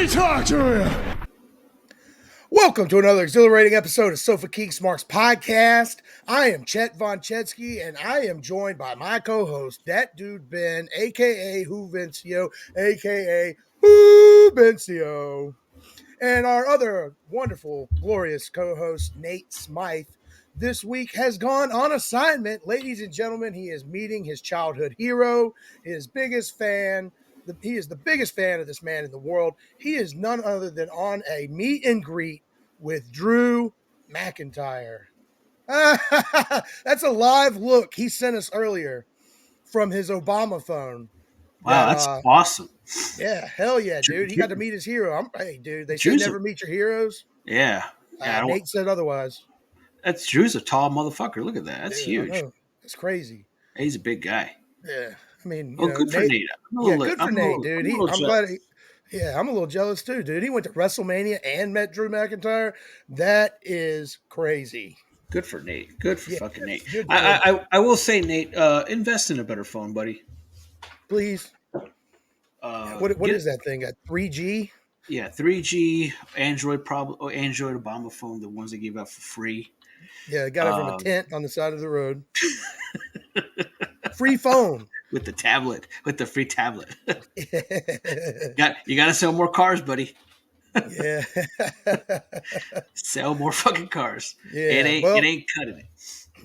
me talk to you. Welcome to another exhilarating episode of Sofa Geeks Marks Podcast. I am Chet Von Chetsky, and I am joined by my co-host, that dude Ben, a.k.a. Who Vincio, a.k.a. Who Bencio, and our other wonderful, glorious co-host, Nate Smythe. This week has gone on assignment. Ladies and gentlemen, he is meeting his childhood hero, his biggest fan. He is the biggest fan of this man in the world. He is none other than on a meet and greet with Drew McIntyre. That's a live look he sent us earlier from his Obama phone. Wow, that's awesome. Yeah, hell yeah, dude. He got to meet his hero. Hey, dude, they say never meet your heroes. Yeah. Nate said otherwise. Drew's a tall motherfucker. Look at that. That's huge. That's crazy. He's a big guy. Yeah. I mean, good for Nate. Good for Nate, dude. I'm glad. I'm a little jealous too, dude. He went to WrestleMania and met Drew McIntyre. That is crazy. Good for Nate. Good for fucking Nate. I will say, Nate, invest in a better phone, buddy. Please. What is that thing? A 3G? Yeah, 3G, Android Obama phone, the ones they gave out for free. Yeah, I got it from a tent on the side of the road. Free phone. With the free tablet. You got to sell more cars, buddy. Yeah. Sell more fucking cars. Yeah. It ain't cutting it.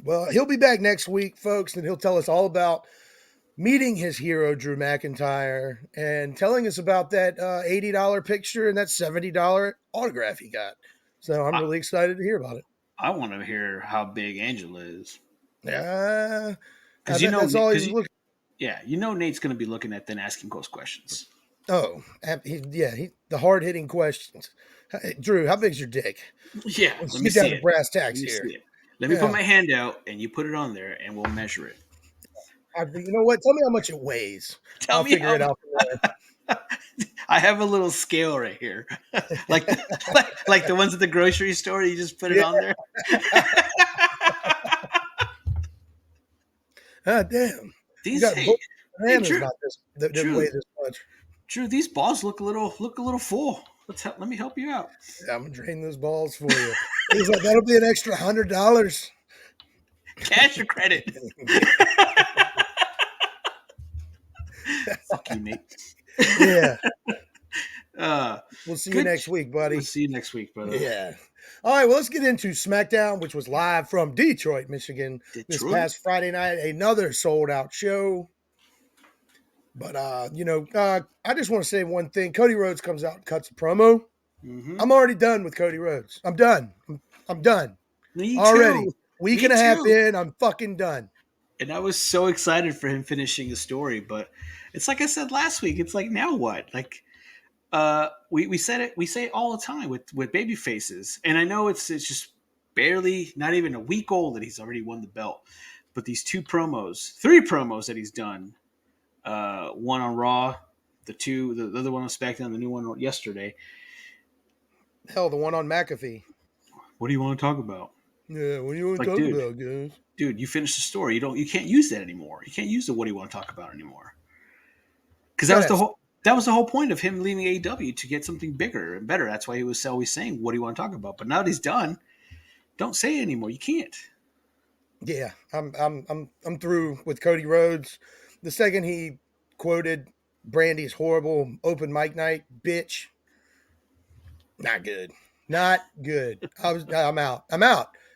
Well, he'll be back next week, folks, and he'll tell us all about meeting his hero, Drew McIntyre, and telling us about that $80 picture and that $70 autograph he got. So I'm really excited to hear about it. I want to hear how big Angela is. Yeah. Because that's all he's looking. Yeah, Nate's going to be looking at then asking those questions. Oh, the hard-hitting questions. Hey, Drew, how big's your dick? Yeah, let me see it. Brass tacks here. Let me put my hand out, and you put it on there, and we'll measure it. You know what? Tell me how much it weighs. I'll figure it out from there. I have a little scale right here, like the ones at the grocery store. You just put it on there. Ah, damn. These Drew, about this. Drew, weigh this much. Drew, these balls look a little full. Let me help you out. Yeah, I'm gonna drain those balls for you. He's like, that'll be an extra $100. Cash or credit? Fuck you, mate. Yeah. We'll see you next week, buddy. We'll see you next week, brother. Yeah. All right, well, let's get into SmackDown, which was live from Detroit, Michigan, this past Friday night. Another sold-out show. But, I just want to say one thing. Cody Rhodes comes out and cuts a promo. Mm-hmm. I'm already done with Cody Rhodes. I'm done. I'm done. Me already. Too. Week and a half in, I'm fucking done. And I was so excited for him finishing the story, but it's like I said last week. It's like, now what? Like, we said it. We say it all the time with baby faces, and I know it's just barely, not even a week old that he's already won the belt. But these three promos that he's done, one on Raw, the other one on SmackDown, the new one yesterday. Hell, the one on McAfee. What do you want to talk about? Yeah, what do you want to talk about, guys? Dude, you finished the story. You can't use that anymore. You can't use the what do you want to talk about anymore. Because that was the whole point of him leaving AEW, to get something bigger and better. That's why he was always saying, what do you want to talk about? But now that he's done, don't say it anymore. You can't. Yeah, I'm through with Cody Rhodes. The second he quoted Brandy's horrible open mic night, bitch. Not good. I'm out.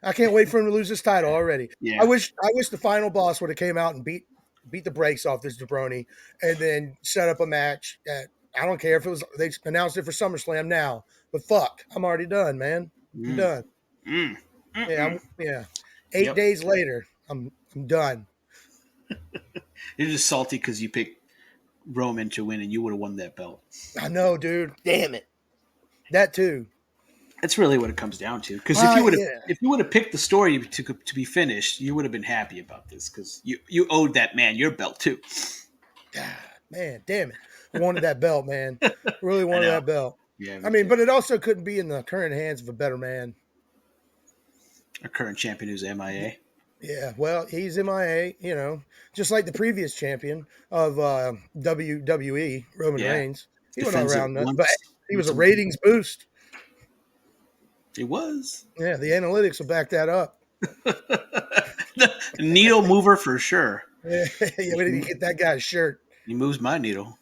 I can't wait for him to lose his title already. Yeah. I wish the final boss would have came out and beat the brakes off this jabroni and then set up a match. I don't care if they announced it for SummerSlam now, but fuck, I'm already done, man. I'm done. Yeah. 8 days later, I'm done. You're just salty because you picked Roman to win and you would have won that belt. I know, dude. Damn it. That too. That's really what it comes down to. Because if you would have picked the story to be finished, you would have been happy about this, because you owed that man your belt too. God, man, damn it! I wanted that belt, man. Really wanted that belt. Yeah, I mean, but it also couldn't be in the current hands of a better man. A current champion who's MIA. Yeah, well, he's MIA. Just like the previous champion of WWE, Roman Reigns. He went around, He was a ratings boost. It was. Yeah, the analytics will back that up. The needle mover for sure. Yeah, where did he get that guy's shirt? He moves my needle.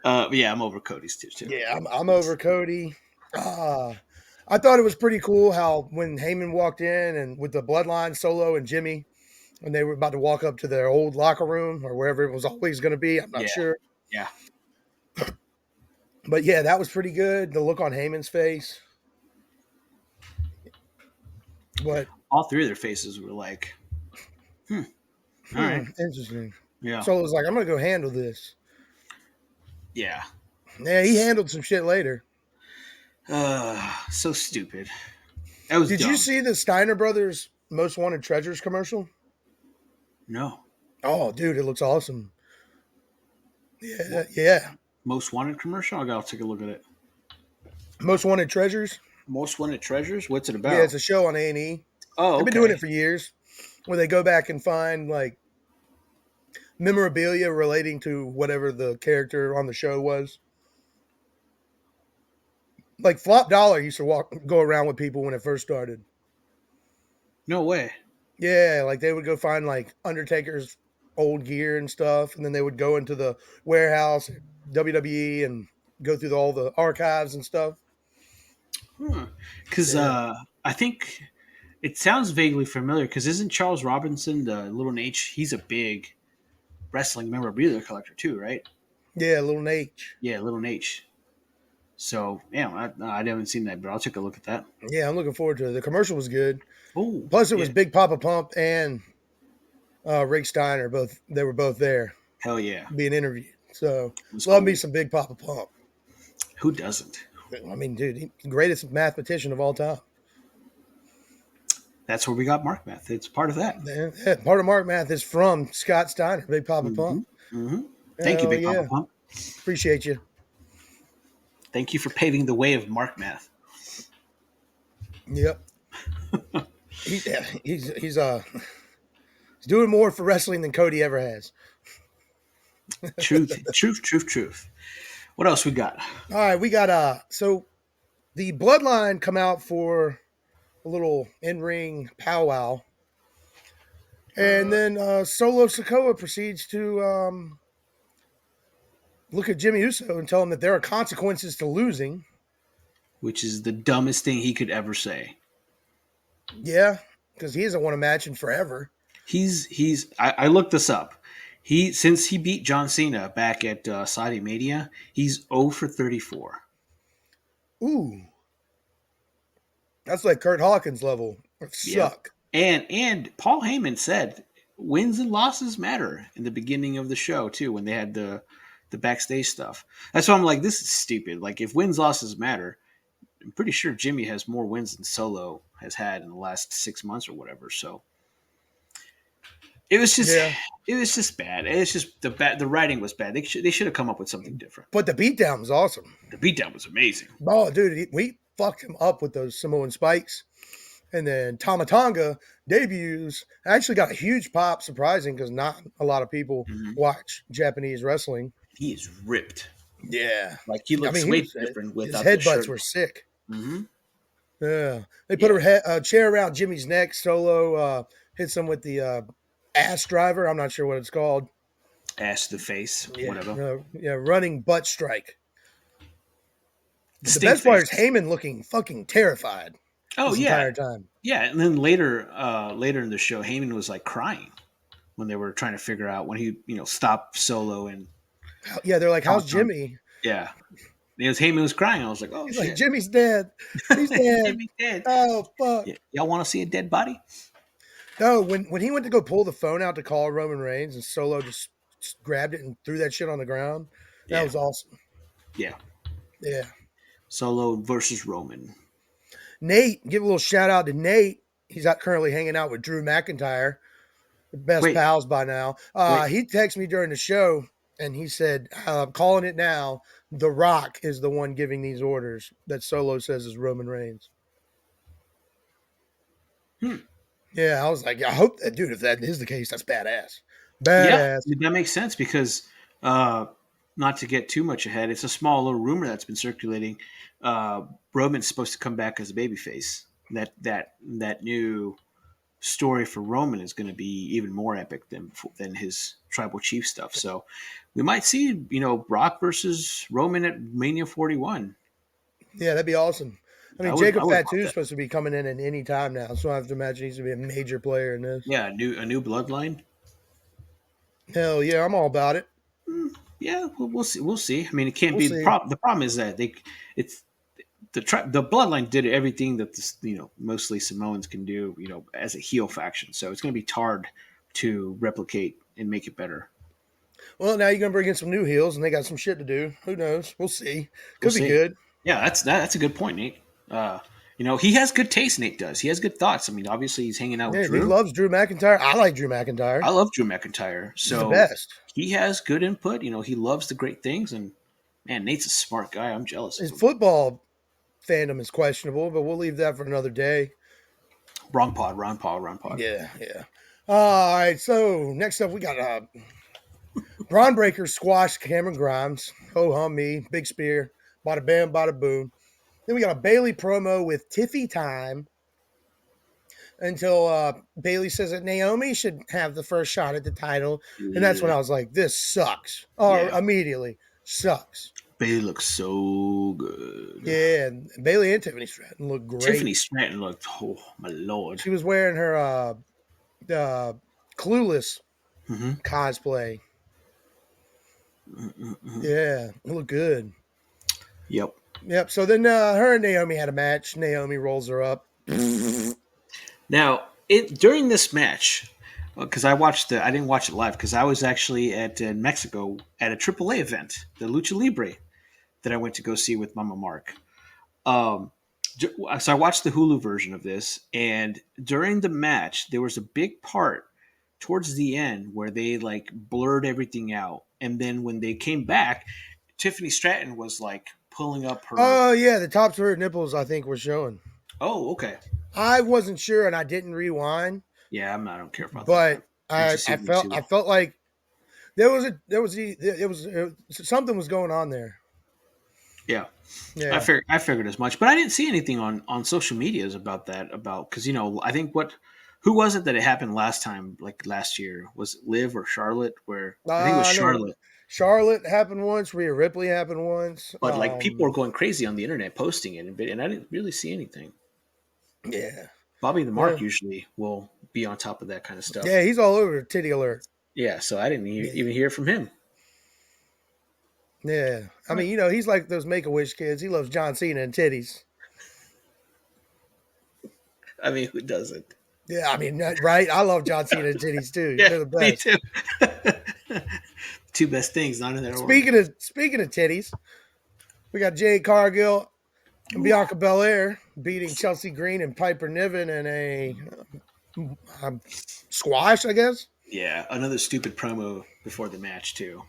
Yeah, I'm over Cody's too. Yeah, I'm over Cody. I thought it was pretty cool how when Heyman walked in and with the Bloodline, Solo and Jimmy, and they were about to walk up to their old locker room or wherever it was always going to be. I'm not sure. Yeah. But yeah, that was pretty good. The look on Heyman's face. But all three of their faces were like, all right. Interesting. Yeah. Solo's like, I'm going to go handle this. Yeah. Yeah, he handled some shit later. So stupid. That was Did dumb. you see the Steiner Brothers Most Wanted Treasures commercial? No. Oh, dude, it looks awesome. Yeah. Most Wanted commercial? I'll take a look at it. Most Wanted Treasures? Most Wanted Treasures? What's it about? Yeah, it's a show on A&E. Oh, okay. They've been doing it for years, where they go back and find, like, memorabilia relating to whatever the character on the show was. Like Flop Dollar used to go around with people when it first started. No way. Yeah, like they would go find like Undertaker's old gear and stuff, and then they would go into the warehouse, WWE, and go through all the archives and stuff. Because I think it sounds vaguely familiar. Because isn't Charles Robinson, the Little H? He's a big wrestling memorabilia collector too, right? Yeah, Little H. Yeah, Little H. So, yeah, I haven't seen that, but I'll take a look at that. Yeah, I'm looking forward to it. The commercial was good. Oh, plus it was Big Papa Pump and Rick Steiner. They were both there. Hell yeah, being interviewed. So love me some Big Papa Pump. Who doesn't? I mean, dude, he's the greatest mathematician of all time. That's where we got Mark Math. It's part of that. Yeah, part of Mark Math is from Scott Steiner, Big Papa Pump. Mm-hmm. Thank you, Big Papa Pump. Appreciate you. Thank you for paving the way of Mark Math. Yep. He's doing more for wrestling than Cody ever has. Truth. What else we got? All right, we got so the Bloodline come out for a little in-ring powwow. And then Solo Sikoa proceeds to look at Jimmy Uso and tell him that there are consequences to losing. Which is the dumbest thing he could ever say. Yeah, because he hasn't won a match in forever. I looked this up. Since he beat John Cena back at Saudi Mania, he's 0 for 34. Ooh. That's like Kurt Hawkins level. Suck. And Paul Heyman said wins and losses matter in the beginning of the show too, when they had the backstage stuff. That's why I'm like, this is stupid. Like, if wins losses matter, I'm pretty sure Jimmy has more wins than Solo has had in the last 6 months or whatever. So it was just bad. It's just the writing was bad. They should have come up with something different. But the beatdown was awesome. The beatdown was amazing. Oh, dude, we fucked him up with those Samoan spikes. And then Tama Tonga debuts. Actually got a huge pop, surprising, because not a lot of people watch Japanese wrestling. He is ripped. Yeah. Like, he looks way different without his the headbutts shirt. were sick. Mm-hmm. Yeah. They put a chair around Jimmy's neck. Solo hits him with the ass driver. I'm not sure what it's called. Ass to the face, whatever. Running butt strike. The best part is Heyman looking fucking terrified. Oh, this entire time. Yeah, and then later in the show, Heyman was like crying when they were trying to figure out when he, stopped Solo and. Yeah, they're like, "How's Jimmy?" Yeah, Heyman was crying. I was like, "Oh, he's shit. like, Jimmy's dead. He's dead. Jimmy's dead. Oh, fuck. Yeah. Y'all want to see a dead body?" No, when he went to go pull the phone out to call Roman Reigns, and Solo just grabbed it and threw that shit on the ground. That was awesome. Yeah. Yeah. Solo versus Roman. Nate, give a little shout out to Nate. He's currently hanging out with Drew McIntyre, best pals by now. He texted me during the show, and he said, "I'm calling it now. The Rock is the one giving these orders that Solo says is Roman Reigns." Yeah, I was like, I hope that, dude, if that is the case, that's badass. Badass. Yeah, that makes sense because not to get too much ahead, it's a small little rumor that's been circulating. Roman's supposed to come back as a babyface. That new story for Roman is going to be even more epic than his tribal chief stuff. So we might see, Brock versus Roman at Mania 41. Yeah, that'd be awesome. I mean, I Jacob would Fatu love is that. supposed to be coming in at any time now, so I have to imagine he's going to be a major player in this. Yeah, a new bloodline. Hell yeah, I'm all about it. Yeah, we'll see. We'll see. I mean, it can't We'll be the see. problem. The problem is that it's the bloodline did everything that mostly Samoans can do, as a heel faction. So it's going to be hard to replicate and make it better. Well, now you're going to bring in some new heels, and they got some shit to do. Who knows? We'll see. We'll Could be see. good. Yeah, that's a good point, Nate. He has good taste. Nate does. He has good thoughts. I mean, obviously he's hanging out with Yeah, he Drew. loves Drew McIntyre. I like Drew McIntyre. I love Drew McIntyre. He's the So best. he has good input. He loves the great things. And man, Nate's a smart guy. I'm jealous of His him. football fandom is questionable, but we'll leave that for another day. Wrong pod. Yeah, yeah. All right, so next up we got Braun Breaker squashed Cameron Grimes. Ho hum me, big spear, bada bam, bada boom. Then we got a Bailey promo with Tiffy time until Bailey says that Naomi should have the first shot at the title, and that's when I was like, "This sucks." Or Yeah. immediately sucks. Bailey looks so good. Yeah, and Bailey and Tiffany Stratton look great. Tiffany Stratton looked, oh my lord. She was wearing her Clueless cosplay. Yeah, it looked good. Yep. Yep. So then her and Naomi had a match. Naomi rolls her up. Now, during this match, because I didn't watch it live because I was actually in Mexico at a AAA event, the Lucha Libre, that I went to go see with Mama Mark. So I watched the Hulu version of this, and during the match, there was a big part towards the end where they like blurred everything out, and then when they came back, Tiffany Stratton was like pulling up her. Oh yeah, the tops of her nipples I think were showing. Oh, okay. I wasn't sure, and I didn't rewind. Yeah, I don't care about but that. I felt like something was going on there. Yeah. Yeah. I figured as much, but I didn't see anything on social medias about that. Because I think who was it that it happened last time? Like last year, was it Liv or Charlotte? Where I think it was Charlotte. Charlotte happened once. Rhea Ripley happened once. But like people were going crazy on the internet posting it, and I didn't really see anything. Yeah. Bobby the Mark usually will be on top of that kind of stuff. Yeah, he's all over Titty Alert. Yeah, so I didn't even hear from him. Yeah. I mean, he's like those Make-A-Wish kids. He loves John Cena and titties. I mean, who doesn't? Yeah, I mean, right? I love John Cena and titties too. Yeah, they're the best. Me too. Two best things, not in that order. Speaking of titties, we got Jade Cargill and Bianca Belair beating Chelsea Green and Piper Niven in a squash, I guess. Yeah, another stupid promo before the match too.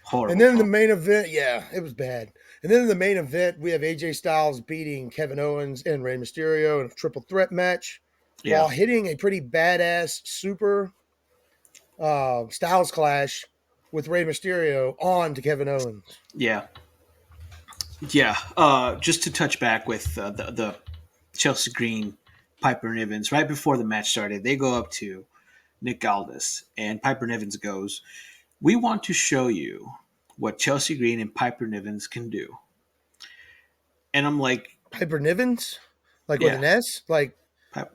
Horrible. And then in the main event, yeah, it was bad. And then in the main event, we have AJ Styles beating Kevin Owens and Rey Mysterio in a triple threat match while hitting a pretty badass super Styles clash with Rey Mysterio on to Kevin Owens. Yeah. Yeah. Just to touch back with the Chelsea Green, Piper Nivens, right before the match started, they go up to Nick Aldis, and Piper Nivens goes, "We want to show you what Chelsea Green and Piper Nivens can do." And I'm like, Piper Nivens? Like with an S? Like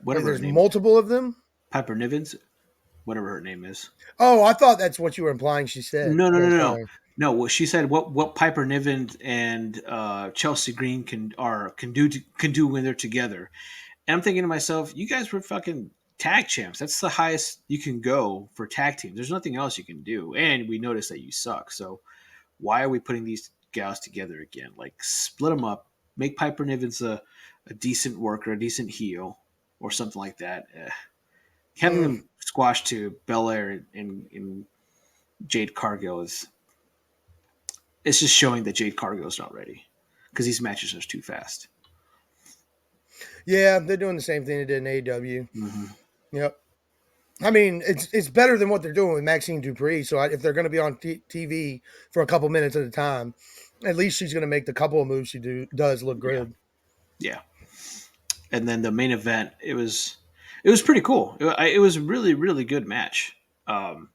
whatever there's multiple of them? Piper Nivens? Whatever her name is. Oh, I thought that's what you were implying she said. No. No, well, she said what Piper Niven and Chelsea Green can do when they're together. And I'm thinking to myself, you guys were fucking tag champs. That's the highest you can go for tag teams. There's nothing else you can do. And we noticed that you suck. So why are we putting these gals together again? Like, split them up. Make Piper Nivens a decent worker, a decent heel, or something like that. Having them squash to Belair and Jade Cargill it's just showing that Jade Cargill is not ready because these matches are too fast. Yeah, they're doing the same thing they did in AEW. Mm-hmm. Yep. I mean, it's better than what they're doing with Maxine Dupree. So if they're going to be on TV for a couple minutes at a time, at least she's going to make the couple of moves does look Yeah, good. yeah. And then the main event, it was pretty cool. It was a really really good match. Um,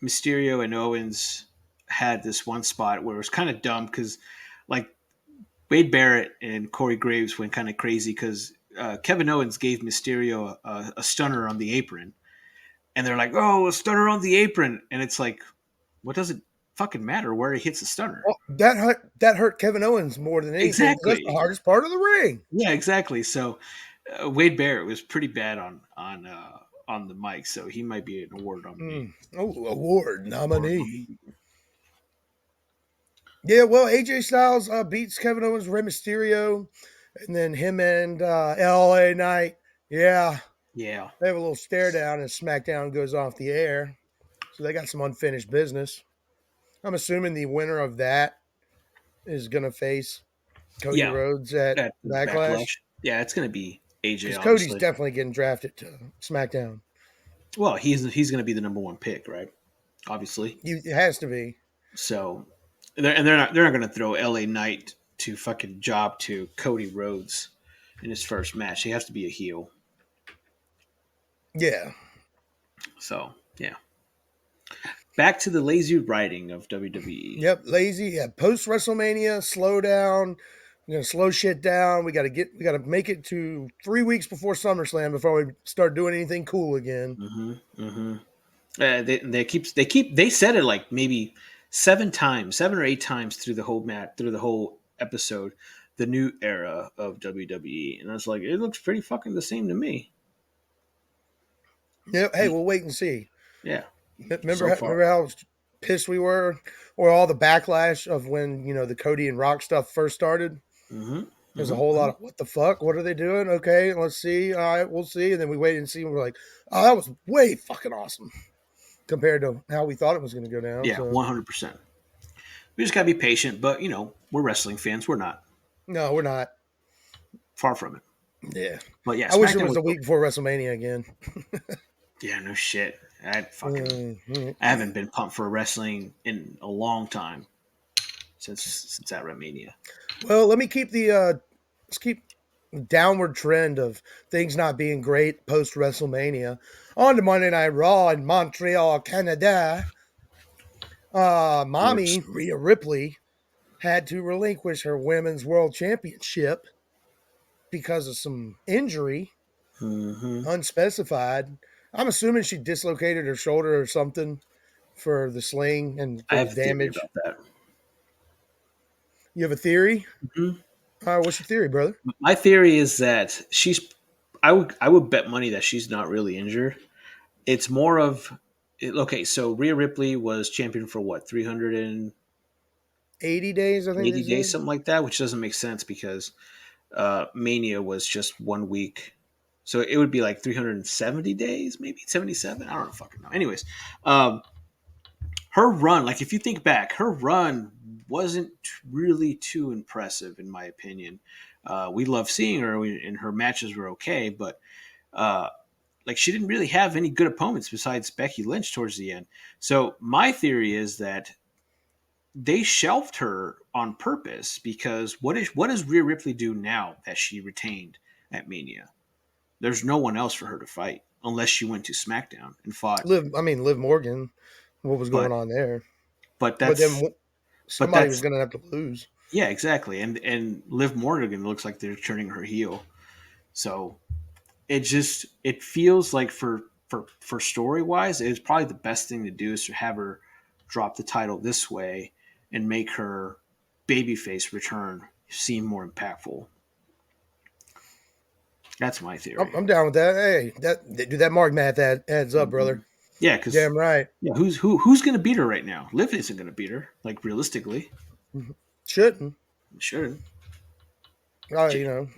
Mysterio and Owens had this one spot where it was kind of dumb because like Wade Barrett and Corey Graves went kind of crazy because Kevin Owens gave Mysterio a stunner on the apron, and they're like, "Oh, a stunner on the apron," and it's like, what does it fucking matter where he hits the stunner? Well, that hurt Kevin Owens more than anything. That's the Exactly. hardest part of the ring. Yeah, exactly. So Wade Barrett was pretty bad on the mic, so he might be an award nominee. Oh, award Award nominee. nominee. Yeah, well, AJ Styles beats Kevin Owens, Rey Mysterio, and then him and LA Knight. Yeah, Yeah, they have a little stare down, and SmackDown goes off the air. So they got some unfinished business. I'm assuming the winner of that is going to face Cody yeah. Rhodes at At the Backlash backlash, yeah, it's gonna be AJ, because Cody's obviously. definitely getting drafted to SmackDown. Well, he's gonna be the number one pick, right? Obviously. It has to be. So, they're not gonna throw LA Knight to fucking job to Cody Rhodes in his first match. He has to be a heel. Yeah. So yeah. Back to the lazy writing of WWE. Yep. Lazy. Yeah. Post WrestleMania, slow down. We're gonna slow shit down. We gotta make it to 3 weeks before SummerSlam before we start doing anything cool again. Mm-hmm. Mm-hmm. They said it like maybe 7 times, 7 or 8 times through the whole episode, the new era of WWE, and I was like, it looks pretty fucking the same to me. Yep. Hey, we'll wait and see. Yeah, Remember so how, far. remember how pissed we were, or all the backlash of when the Cody and Rock stuff first started. Mm-hmm. There's a whole Mm-hmm. lot of what the fuck? What are they doing? Okay, let's see. All right, we'll see. And then we wait and see. And we're like, oh, that was way fucking awesome compared to how we thought it was going to go down. Yeah, So 100%. We just gotta be patient, but we're wrestling fans. We're not no, we're not. far from it. Yeah, But yeah, I wish it SmackDown was was the dope. week before WrestleMania again. Yeah, no shit. Mhm. I haven't been pumped for wrestling in a long time since that WrestleMania. Well, let's keep the downward trend of things not being great post WrestleMania. On to Monday Night Raw in Montreal, Canada. Works. Mommy Rhea Ripley had to relinquish her women's world championship because of some injury, Mm-hmm. unspecified. I'm assuming she dislocated her shoulder or something for the sling and I for the have a theory damage. about that. You have a theory? Mhm. What's your theory, brother? My theory is that she's. I would bet money that she's not really injured. It's more of okay. So Rhea Ripley was champion for what 380 80 days, I think they days, said. something like that, which doesn't make sense because Mania was just 1 week. So it would be like 370 days, maybe 77. I don't know, fucking know. Anyways, um, her run, like if you think back, her run wasn't really too impressive in my opinion. We love seeing her, and her matches were okay, but uh, like she didn't really have any good opponents besides Becky Lynch towards the end. So my theory is that they shelved her on purpose because what does Rhea Ripley do now that she retained at Mania? There's no one else for her to fight unless she went to SmackDown and fought. Liv Morgan, what was But going on there? but But then that's but somebody was that's going to have to lose. yeah, exactly. And Liv Morgan looks like they're turning her heel. So it feels like for story wise, it's probably the best thing to do is to have her drop the title this way and make her babyface return seem more impactful. That's my theory. I'm down with that. Hey, that Mark math adds up, Mhm. brother. Yeah, because Damn right. yeah, who's going to beat her right now? Liv isn't going to beat her. Like realistically, Shouldn't. shouldn't. You J- know.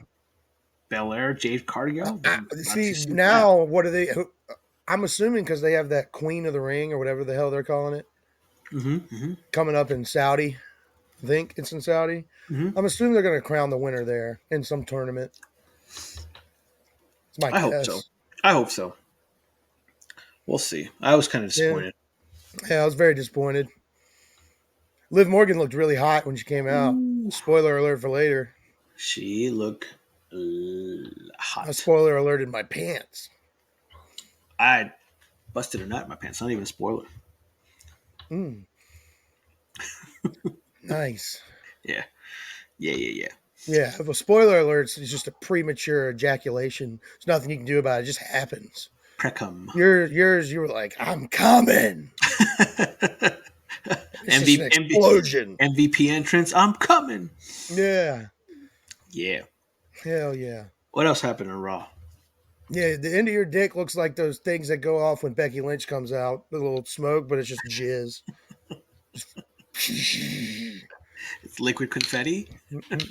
Belair, Jade Cargill, not See too soon for that. now, what are they? I'm assuming because they have that Queen of the Ring or whatever the hell they're calling it Mm-hmm, mm-hmm, coming up in Saudi. I think it's in Saudi. mm-hmm. I'm assuming they're going to crown the winner there in some tournament. It's my I hope so. guess. I hope so. We'll see. I was kind of Yeah, disappointed. yeah, I was very disappointed. Liv Morgan looked really hot when she came out. Ooh. Spoiler alert for later. She looked A hot. spoiler alert in my pants. I busted a nut in my pants. Not even a spoiler. Mm, nice. Yeah. Yeah, yeah, yeah. Yeah, if a spoiler alert is just a premature ejaculation, there's nothing you can do about it. It just happens. Precum. Yours, you were like, I'm coming. It's just an explosion. MVP entrance. I'm coming. Yeah. Yeah. Hell yeah. What else happened in Raw? Yeah, the end of your dick looks like those things that go off when Becky Lynch comes out. The little smoke, but it's just jizz. It's liquid confetti.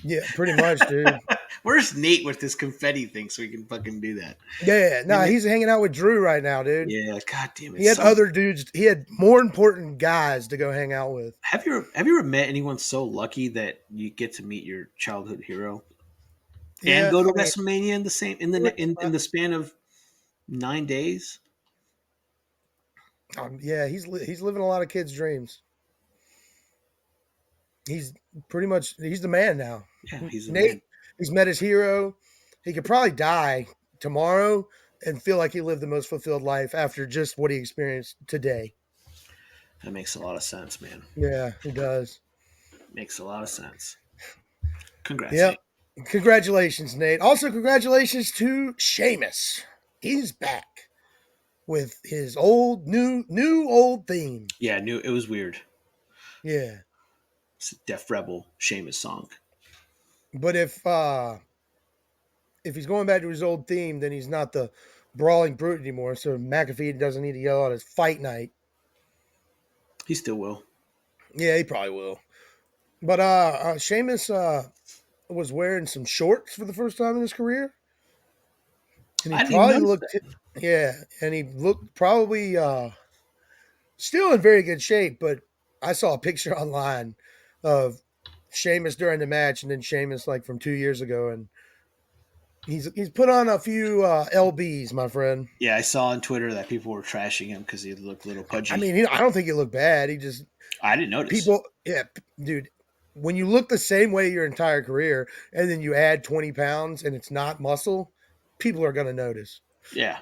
Yeah, pretty much, dude. Where's Nate with this confetti thing so he can fucking do that? Yeah, no, he's hanging out with Drew right now, dude. Yeah, god damn it. He had other dudes. He had more important guys to go hang out with. Have you ever met anyone so lucky that you get to meet your childhood hero and go to WrestleMania in the same in the span of 9 days? Yeah, he's living a lot of kids' dreams. He's pretty much the man now. Yeah, he's Nate. man. He's met his hero. He could probably die tomorrow and feel like he lived the most fulfilled life after just what he experienced today. That makes a lot of sense, man. Yeah, he does. Makes a lot of sense. Congrats. Yep. Nate. Congratulations, Nate. Also, congratulations to Sheamus. He's back with his new old theme. Yeah, it was weird. Yeah. It's a Def Rebel Sheamus song. But if he's going back to his old theme, then he's not the brawling brute anymore. So McAfee doesn't need to yell out his fight night. He still will. Yeah, he probably will. But Sheamus was wearing some shorts for the first time in his career. And he probably looked and he looked probably still in very good shape, but I saw a picture online of Sheamus during the match and then Sheamus like from 2 years ago, and he's put on a few LBs, my friend. Yeah, I saw on Twitter that people were trashing him because he looked a little pudgy. I mean, I don't think he looked bad. I didn't notice. People, yeah, dude, when you look the same way your entire career and then you add 20 pounds and it's not muscle, people are going to notice. Yeah.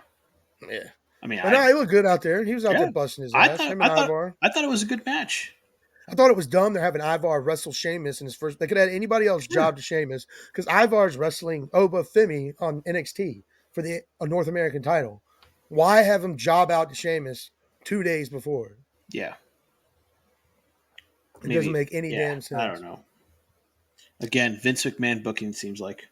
Yeah. I mean, but no, he looked good out there. He was out there busting his ass. I thought it was a good match. I thought it was dumb they're having Ivar wrestle Sheamus in his first. They could have had anybody else job to Sheamus because Ivar's wrestling Oba Femi on NXT for the North American title. Why have him job out to Sheamus 2 days before? Yeah. It doesn't make any damn sense. I don't know. Again, Vince McMahon booking seems like.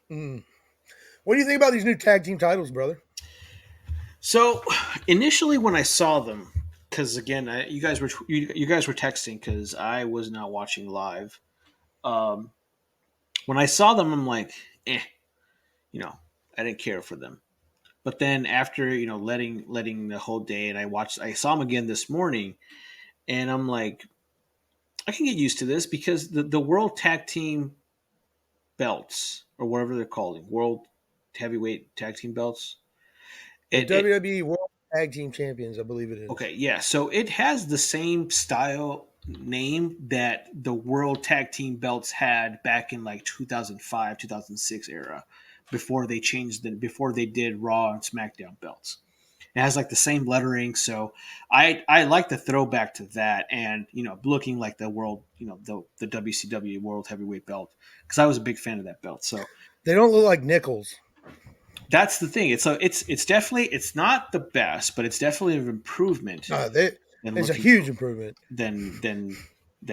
What do you think about these new tag team titles, brother? So initially, when I saw them, because again, you guys were texting because I was not watching live. When I saw them, I'm like, I didn't care for them. But then after letting the whole day, and I saw them again this morning, and I'm like, I can get used to this because the World Tag Team belts, or whatever they're called, World Heavyweight Tag Team belts. WWE World Tag Team Champions, I believe it is. Okay, yeah. So it has the same style name that the World Tag Team belts had back in like 2005, 2006 era, before they did Raw and SmackDown belts. It has like the same lettering, so I like the throwback to that, and looking like the world, the WCW World Heavyweight belt, because I was a big fan of that belt. So they don't look like nickels. That's the thing. It's definitely, it's not the best, but it's definitely an improvement. It's a huge improvement than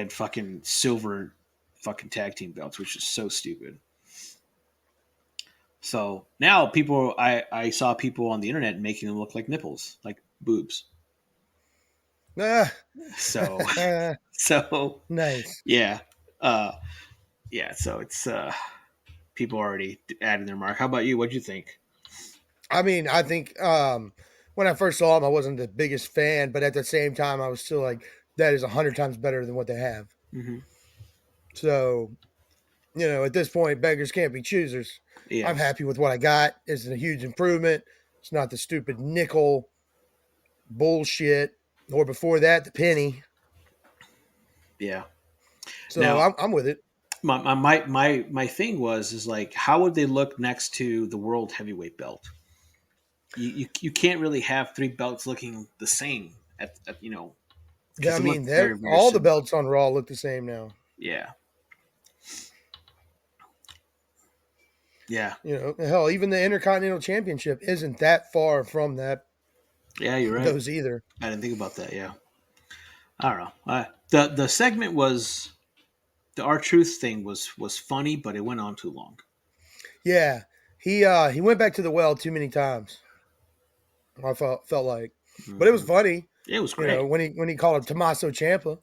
fucking silver fucking tag team belts, which is so stupid. So now I saw people on the internet making them look like nipples, like boobs. So nice. Yeah. Yeah. So it's people already adding their mark. How about you? What'd you think? I mean, I think when I first saw them, I wasn't the biggest fan, but at the same time, I was still like, that is 100 times better than what they have. Mm-hmm. So, at this point, beggars can't be choosers. Yeah. I'm happy with what I got. It's a huge improvement. It's not the stupid nickel bullshit, or before that, the penny. Yeah. So Now, I'm with it. my thing is like, how would they look next to the world heavyweight belt? You can't really have three belts looking the same at because I they look mean, very, very all the similar. belts on Raw look the same now. Yeah. Yeah. Hell, even the Intercontinental Championship isn't that far from Yeah, you're right. those either. I didn't think about that. Yeah. I don't know. The segment was the R-Truth thing was funny, but it went on too long. Yeah, he went back to the well too many times. I felt like, but it was funny. It was great. When he called him Tommaso Ciampa.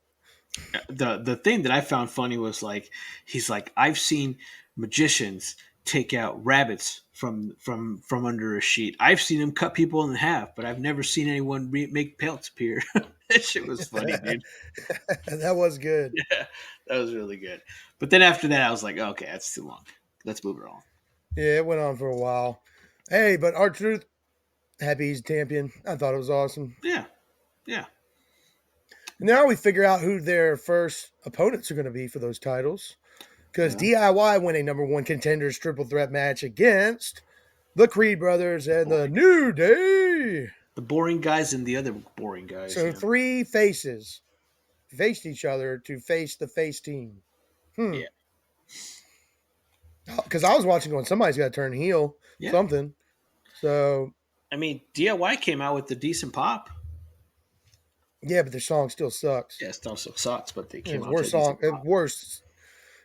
The thing that I found funny was like, he's like, I've seen magicians take out rabbits from under a sheet. I've seen them cut people in half, but I've never seen anyone make pelts appear. That shit was funny, dude. That was good. Yeah, that was really good. But then after that, I was like, okay, that's too long. Let's move it on. Yeah, it went on for a while. Hey, but R-Truth, happy he's champion. I thought it was awesome. Yeah, yeah. Now we figure out who their first opponents are going to be for those titles. Because DIY won a number one contenders triple threat match against the Creed brothers and the New Day. The boring guys and the other boring guys. So three faces faced each other to face the face team. Yeah. Because I was watching going, somebody's got to turn heel, something. So. I mean, DIY came out with a decent pop. Yeah, but their song still sucks. Yeah, it still sucks, but they came out worst song,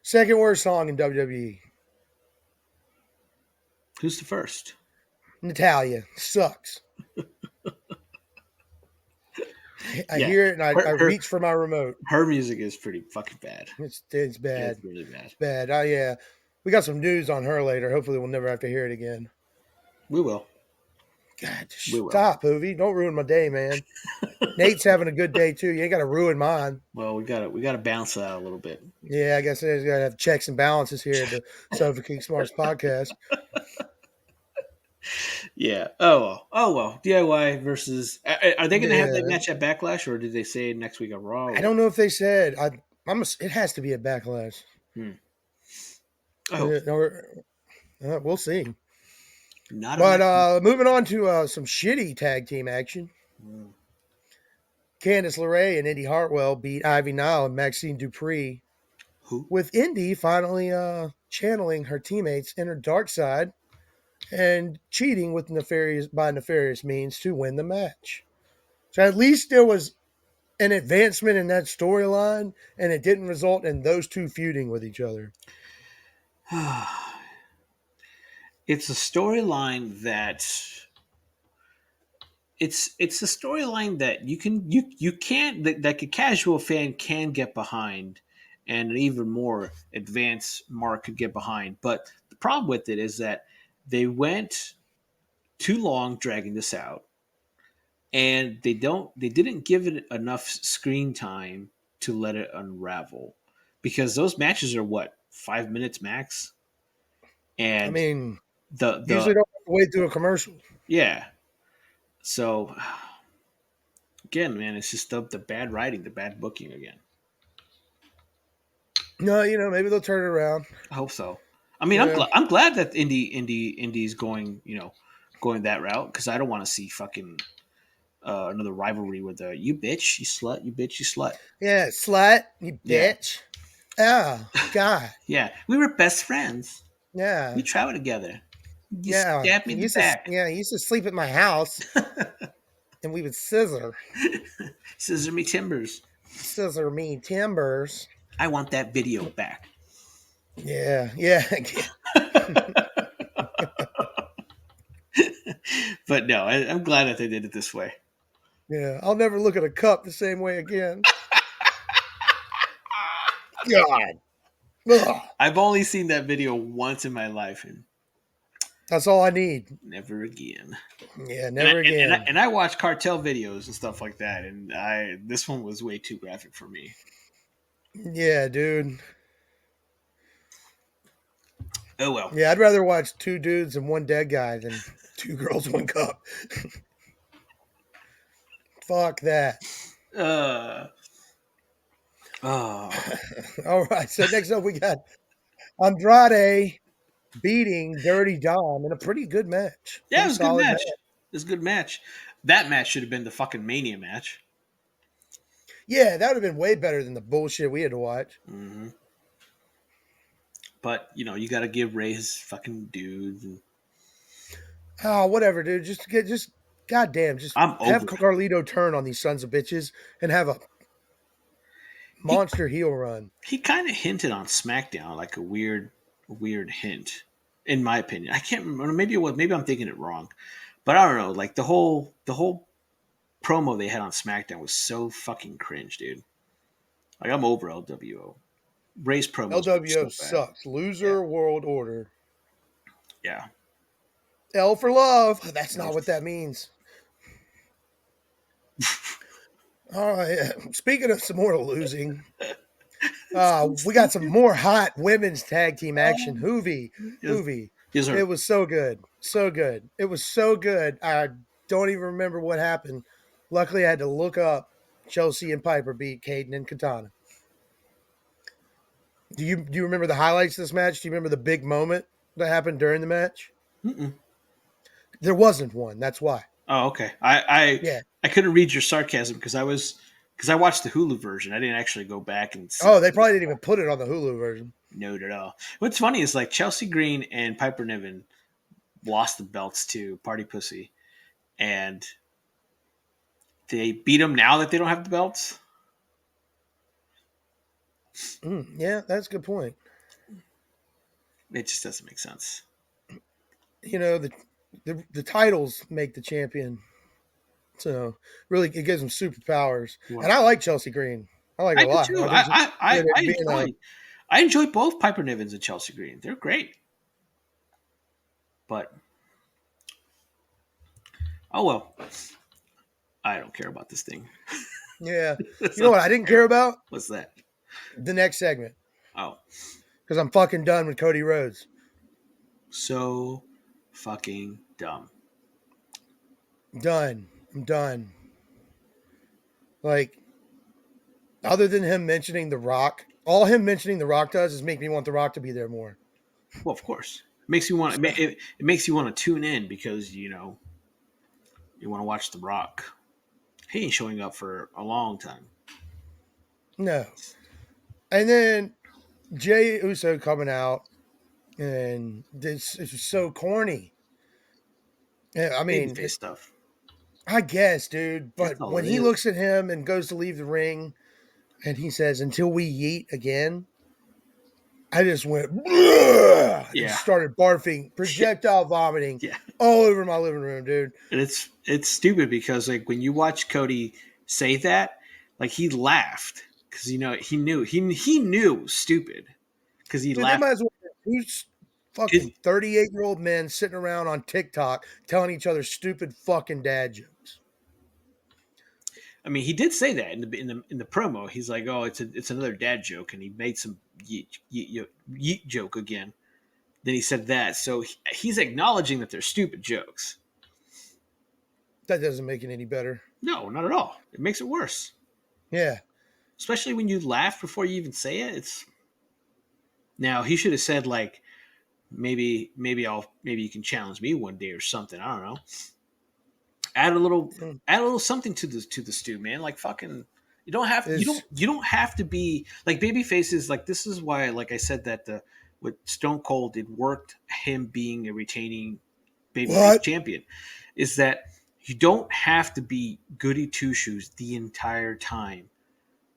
second worst song in WWE. Who's the first? Natalia sucks. I hear it and I reach for my remote. Her music is pretty fucking bad. It's bad. It's really bad. It's bad. Yeah. We got some news on her later. Hopefully we'll never have to hear it again. We will. God, stop, Hoovy. Don't ruin my day, man. Nate's having a good day too. You ain't got to ruin mine. Well, we gotta balance that out a little bit. Yeah, I guess I gotta have checks and balances here at the Sofa King Smarts podcast. Yeah. Oh well. DIY versus. Are they going to have that match at Backlash, or did they say next week on Raw? I don't know if they said. It has to be at Backlash. We'll see. Moving on to some shitty tag team action. Candice LeRae and Indy Hartwell beat Ivy Nile and Maxine Dupree. With Indy finally channeling her teammates' inner dark side and cheating with nefarious means to win the match. So at least there was an advancement in that storyline, and it didn't result in those two feuding with each other. It's a storyline that it's a storyline that you can't that a casual fan can get behind, and an even more advanced mark could get behind. But the problem with it is that they went too long dragging this out, and they didn't give it enough screen time to let it unravel, because those matches are 5 minutes max. And I mean, the usually don't have to wait through a commercial. Yeah. So again, man, it's just the bad writing, the bad booking again. No, maybe they'll turn it around. I hope so. I mean, I'm glad that Indy's going that route, because I don't want to see fucking another rivalry with you bitch, you slut, you bitch, you slut. Yeah, slut, you bitch. Yeah. Oh, God. Yeah, we were best friends. Yeah. We traveled together. You stabbed me in the back. You used to sleep at my house, and we would scissor. Scissor me timbers. Scissor me timbers. I want that video back. Yeah. But no, I'm glad that they did it this way. Yeah, I'll never look at a cup the same way again. God. Ugh. I've only seen that video once in my life, and that's all I need. Never again. Yeah, never again. And I watch cartel videos and stuff like that, and this one was way too graphic for me. Yeah, dude. Oh well. Yeah, I'd rather watch 2 dudes and 1 dead guy than 2 girls, 1 cup. Fuck that. Uh, oh. All right, so next up we got Andrade beating Dirty Dom in a pretty good match. Yeah, it Pretty was a good solid match. match. It was a good match. That match should have been the fucking Mania match. Yeah, that would have been way better than the bullshit we had to watch. Mm-hmm. But you got to give Ray his fucking dudes. And Oh, whatever, dude. Just goddamn, just I'm have over it. Carlito turn on these sons of bitches and have a He monster heel run. he kind of hinted on SmackDown like a weird hint, in my opinion. I can't remember. Maybe it was. Maybe I'm thinking it wrong. But I don't know. Like the whole promo they had on SmackDown was so fucking cringe, dude. Like I'm over LWO. Ray's promos were LWO so bad. sucks. Yeah, Loser world order. yeah. L for love. That's No. not what that means. All right. Speaking of some more losing, we got some more hot women's tag team action. Yes, Hoovy. yes, It sir. was so good. So good. It was so good. I don't even remember what happened. Luckily, I had to look up Chelsea and Piper beat Caden and Katana. Do you remember the highlights of this match? Do you remember the big moment that happened during the match? Mm-mm. There wasn't one. That's why. Oh, okay. I Yeah. I couldn't read your sarcasm because I watched the Hulu version. I didn't actually go back and see. Oh, they probably didn't even put it on the Hulu version. Note at all. What's funny is like Chelsea Green and Piper Niven lost the belts to Party Pussy, and they beat them now that they don't have the belts. Yeah, that's a good point. It just doesn't make sense. You know, the titles make the champion. So really, it gives them superpowers. And I like Chelsea Green. I like her I a do lot. too. I think she's good at I being a. enjoy both Piper Nivens and Chelsea Green. They're great, but oh well. I don't care about this thing. Yeah. You know what I didn't care about? What's that? The next segment. Oh, Because I'm fucking done with Cody Rhodes. so fucking dumb. Done. I'm done. Like, other than him mentioning The Rock, all him mentioning The Rock does is make me want The Rock to be there more. Well, of course, it makes you want it makes you want to tune in because you want to watch The Rock. He ain't showing up for a long time. No. And then Jay Uso coming out, and this is so corny. Yeah, I mean, Babyface stuff. I guess, dude. That's But all when it he is. looks at him and goes to leave the ring, and he says, "Until we yeet again," I just went, "Bleh!" and Yeah, started barfing, projectile vomiting yeah. all over my living room, dude. And it's stupid because like when you watch Cody say that, like he laughed because he knew it was stupid because he Dude, they laughed. might as well have two fucking 38-year-old men sitting around on TikTok telling each other stupid fucking dad jokes. I mean, he did say that in the promo. He's like, "Oh, it's another dad joke," and he made some yeet joke again. Then he said that, so he's acknowledging that they're stupid jokes. That doesn't make it any better. No, not at all. It makes it worse, Yeah. especially when you laugh before you even say it. It's now he should have said like maybe you can challenge me one day or something. I don't know. Add a little Mm. something to the stew, man. Like fucking you don't have Is you don't have to be like baby faces. Like this is why, like I said, that the with Stone Cold it worked him being a retaining babyface what? champion is that you don't have to be goody two shoes the entire time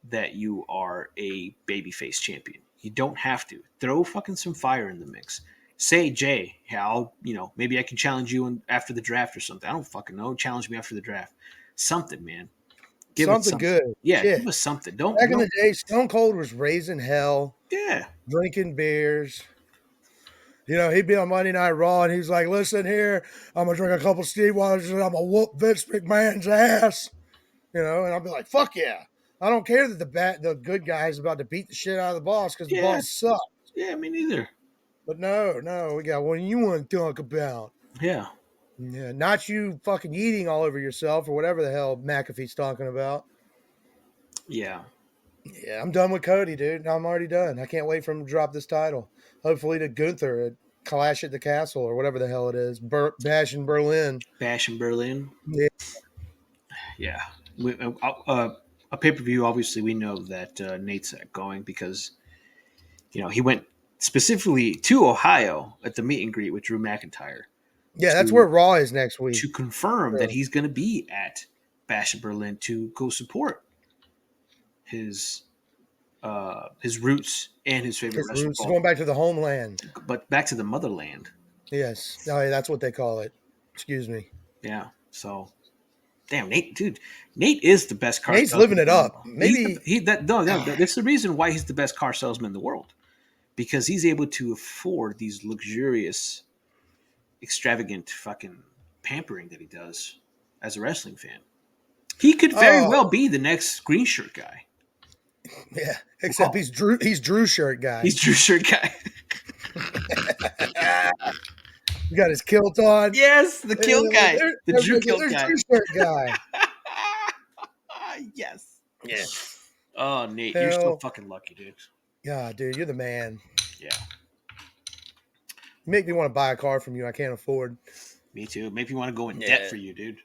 that you are a babyface champion. You don't have to throw fucking some fire in the mix. Say, Jay, yeah, maybe I can challenge you after the draft or something. I don't fucking know. Challenge me after the draft. Something, man. Give us Something something. good. Yeah, Shit. give us something. Back in Don't. the day, Stone Cold was raising hell, Yeah, drinking beers. You know, he'd be on Monday Night Raw and he's like, "Listen here, I'm gonna drink a couple Steve Waters and I'm gonna whoop Vince McMahon's ass." You know, and I'll be like, "Fuck yeah!" I don't care that the good guy is about to beat the shit out of the boss because the yeah, boss sucks. yeah. Me neither. But no, we got one you want to talk about. Yeah. Yeah, not you fucking eating all over yourself or whatever the hell McAfee's talking about. Yeah. Yeah, I'm done with Cody, dude. I'm already done. I can't wait for him to drop this title. Hopefully to Gunther at Clash at the Castle or whatever the hell it is. Bash in Berlin. Bash in Berlin. Yeah. Yeah. A pay per view. Obviously, we know that Nate's going because he went specifically to Ohio at the meet and greet with Drew McIntyre Yeah, that's to where Raw is next week. to confirm that So, he's going to be at Bash in Berlin to go support his roots and his favorite his wrestler, roots going back to the homeland. but back to the motherland. Yes. Oh, yeah, that's what they call it. Excuse me. Yeah. So, damn, Nate, dude, Nate is the best car Nate's salesman living it in the up. world. Maybe That's the reason why he's the best car salesman in the world, because he's able to afford these luxurious, extravagant fucking pampering that he does as a wrestling fan. He could very well be the next green shirt guy. Yeah, except he's Drew shirt guy. He's Drew shirt guy. He got his kilt on. Yes, the kilt guy. The Drew kilt there's guy. Drew shirt guy. Yes. Yeah. Oh, Nate, you're so fucking lucky, dude. Yeah, dude, you're the man. Yeah. You make me want to buy a car from you I can't afford. Me too. Make me want to go in debt for you, dude.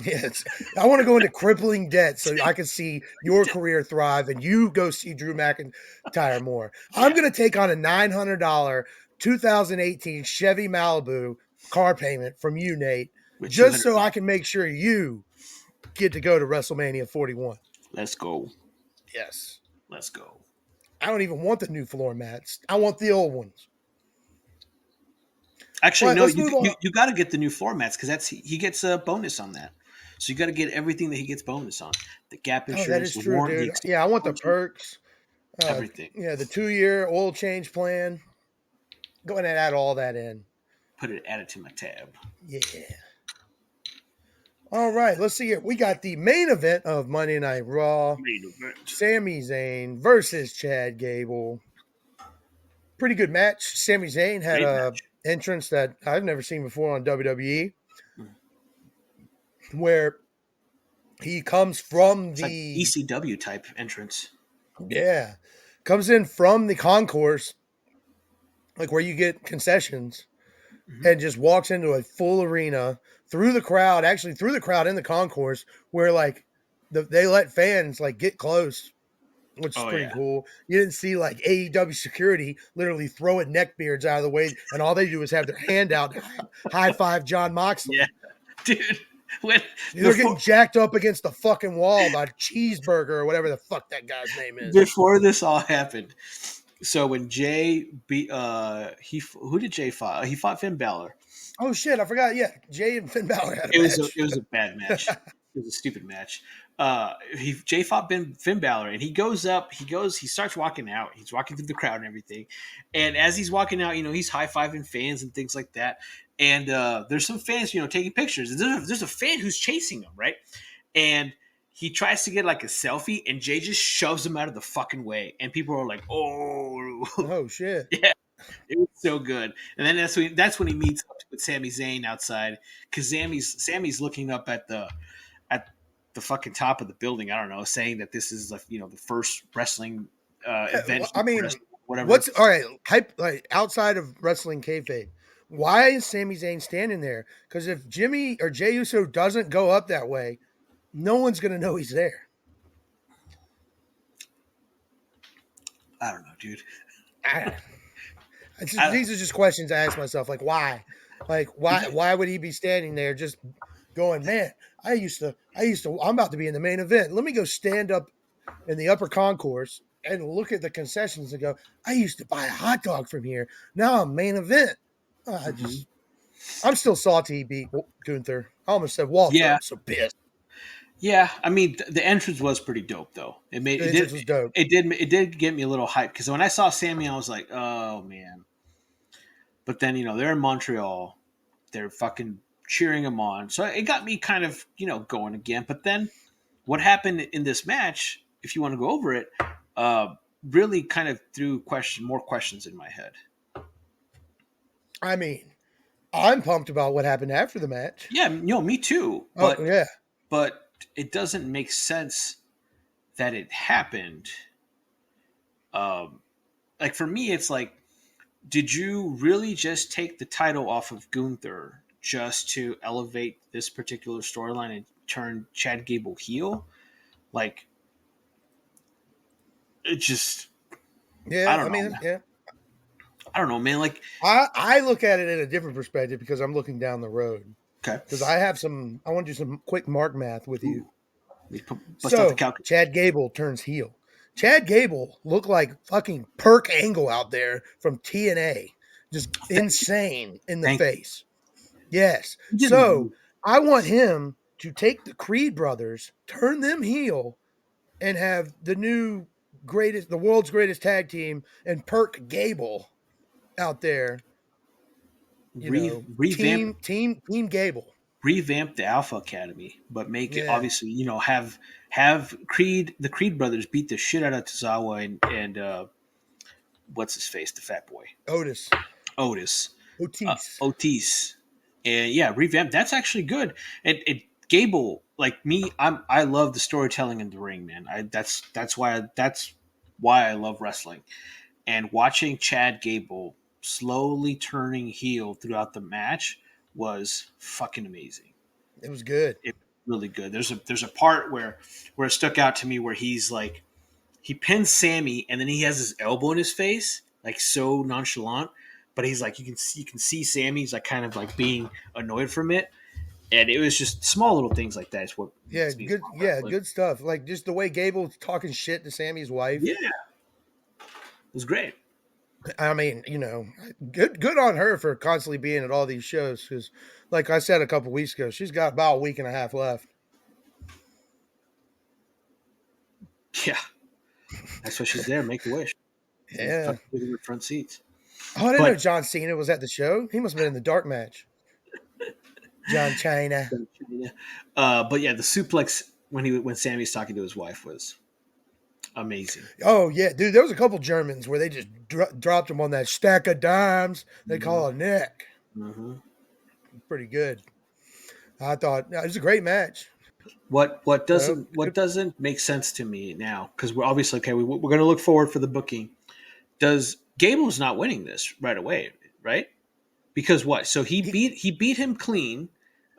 Yes. I want to go into crippling debt so I can see your career thrive and you go see Drew McIntyre more. I'm going to take on a $900 2018 Chevy Malibu car payment from you, Nate, just so I can make sure you get to go to WrestleMania 41. Let's go. Yes. Let's go. I don't even want the new floor mats. I want the old ones. Actually, no, you got to get the new floor mats because he gets a bonus on that. So you got to get everything that he gets bonus on. The gap insurance, that is true, dude. Yeah, I want the perks. Everything. Yeah, the 2-year oil change plan. Go ahead and add all that in. Add it to my tab. Yeah. All right, let's see here. We got the main event of Monday Night Raw. Sami Zayn versus Chad Gable. Pretty good match. Sami Zayn had an entrance that I've never seen before on WWE, where he comes from it's like ECW type entrance. Yeah. Comes in from the concourse, like where you get concessions, and just walks into a full arena through the crowd in the concourse where like they let fans like get close, which is pretty cool. You didn't see like AEW security literally throwing neckbeards out of the way, and all they do is have their hand out to high five John Moxley. Yeah, dude. They're getting jacked up against the fucking wall by Cheeseburger or whatever the fuck that guy's name is. Before this all happened, so when Jay beat who did Jay fight? He fought Finn Balor. Oh shit, I forgot. Yeah, Jay and Finn Balor had a match. It was a bad match. It was a stupid match. Jay fought Finn Balor, and he starts walking out. He's walking through the crowd and everything. And as he's walking out, he's high-fiving fans and things like that. And there's some fans, taking pictures. And there's a fan who's chasing him, right? And he tries to get like a selfie, and Jay just shoves him out of the fucking way. And people are like, oh shit. Yeah. It was so good. And then that's when he meets up with Sami Zayn outside, because Sami's looking up at the fucking top of the building. I don't know, saying that this is the first wrestling event. I mean, whatever. What's all right? Like outside of wrestling kayfabe, why is Sami Zayn standing there? Because if Jimmy or Jey Uso doesn't go up that way, no one's gonna know he's there. I don't know, dude. These are just questions I ask myself. Like, why? Like, why would he be standing there just going, man, I'm about to be in the main event. Let me go stand up in the upper concourse and look at the concessions and go, I used to buy a hot dog from here. Now I'm main event. I'm still salty he beat Gunther. I almost said Walter. Yeah. I'm so pissed. Yeah, I mean the entrance was pretty dope though. The entrance was dope. It did get me a little hyped because when I saw Sami, I was like, oh man. But then they're in Montreal, they're fucking cheering him on, so it got me kind of going again. But then what happened in this match, if you want to go over it, really kind of threw more questions in my head. I mean, I'm pumped about what happened after the match. Yeah, me too. Oh yeah, But it doesn't make sense that it happened. Um, like for me, it's like, did you really just take the title off of Gunther just to elevate this particular storyline and turn Chad Gable heel? Like, it just, I yeah. I don't know, mean, man. yeah. I don't know, man. Like, I look at it in a different perspective because I'm looking down the road. okay, Because I have some, I want to do some quick mark math with you. ooh, we bust out the So calculator. Chad Gable turns heel. Chad Gable looked like fucking Perk Angle out there from TNA, just insane in the Thank you. face. Yes. He did look So good. I want him to take the Creed brothers, turn them heel, and have the world's greatest tag team, and Perk Gable out there. Revamp Team Gable. revamp the Alpha Academy, but make it Yeah. obviously, have the Creed brothers beat the shit out of Tozawa and what's his face, the fat boy, Otis. Otis, Otis. Otis, and yeah, revamp. That's actually good. And Gable, like me, I love the storytelling in the ring, man. That's why I love wrestling, and watching Chad Gable slowly turning heel throughout the match was fucking amazing. It was good. It really good. There's a part where it stuck out to me where he's like he pins Sammy and then he has his elbow in his face, like so nonchalant, but he's like you can see Sammy's like kind of like being annoyed from it. And it was just small little things like that is what Yeah, makes me good. love Yeah, wrestling. good stuff. Like just the way Gable's talking shit to Sammy's wife. Yeah, it was great. I mean, good on her for constantly being at all these shows. Because, like I said a couple weeks ago, she's got about a week and a half left. Yeah, that's why she's there. Make a wish. Yeah. Fucking give her front seats. Oh, I didn't know But John Cena was at the show. He must have been in the dark match. John China. but yeah, the suplex when Sammy's talking to his wife was amazing. Oh yeah, dude. There was a couple Germans where they just dropped him on that stack of dimes they call a neck. Mm-hmm. Pretty good. I thought it was a great match. What So doesn't make sense to me now, because we're obviously okay. We're going to look forward for the booking. Does Gable's not winning this right away, right? Because what? So he beat him clean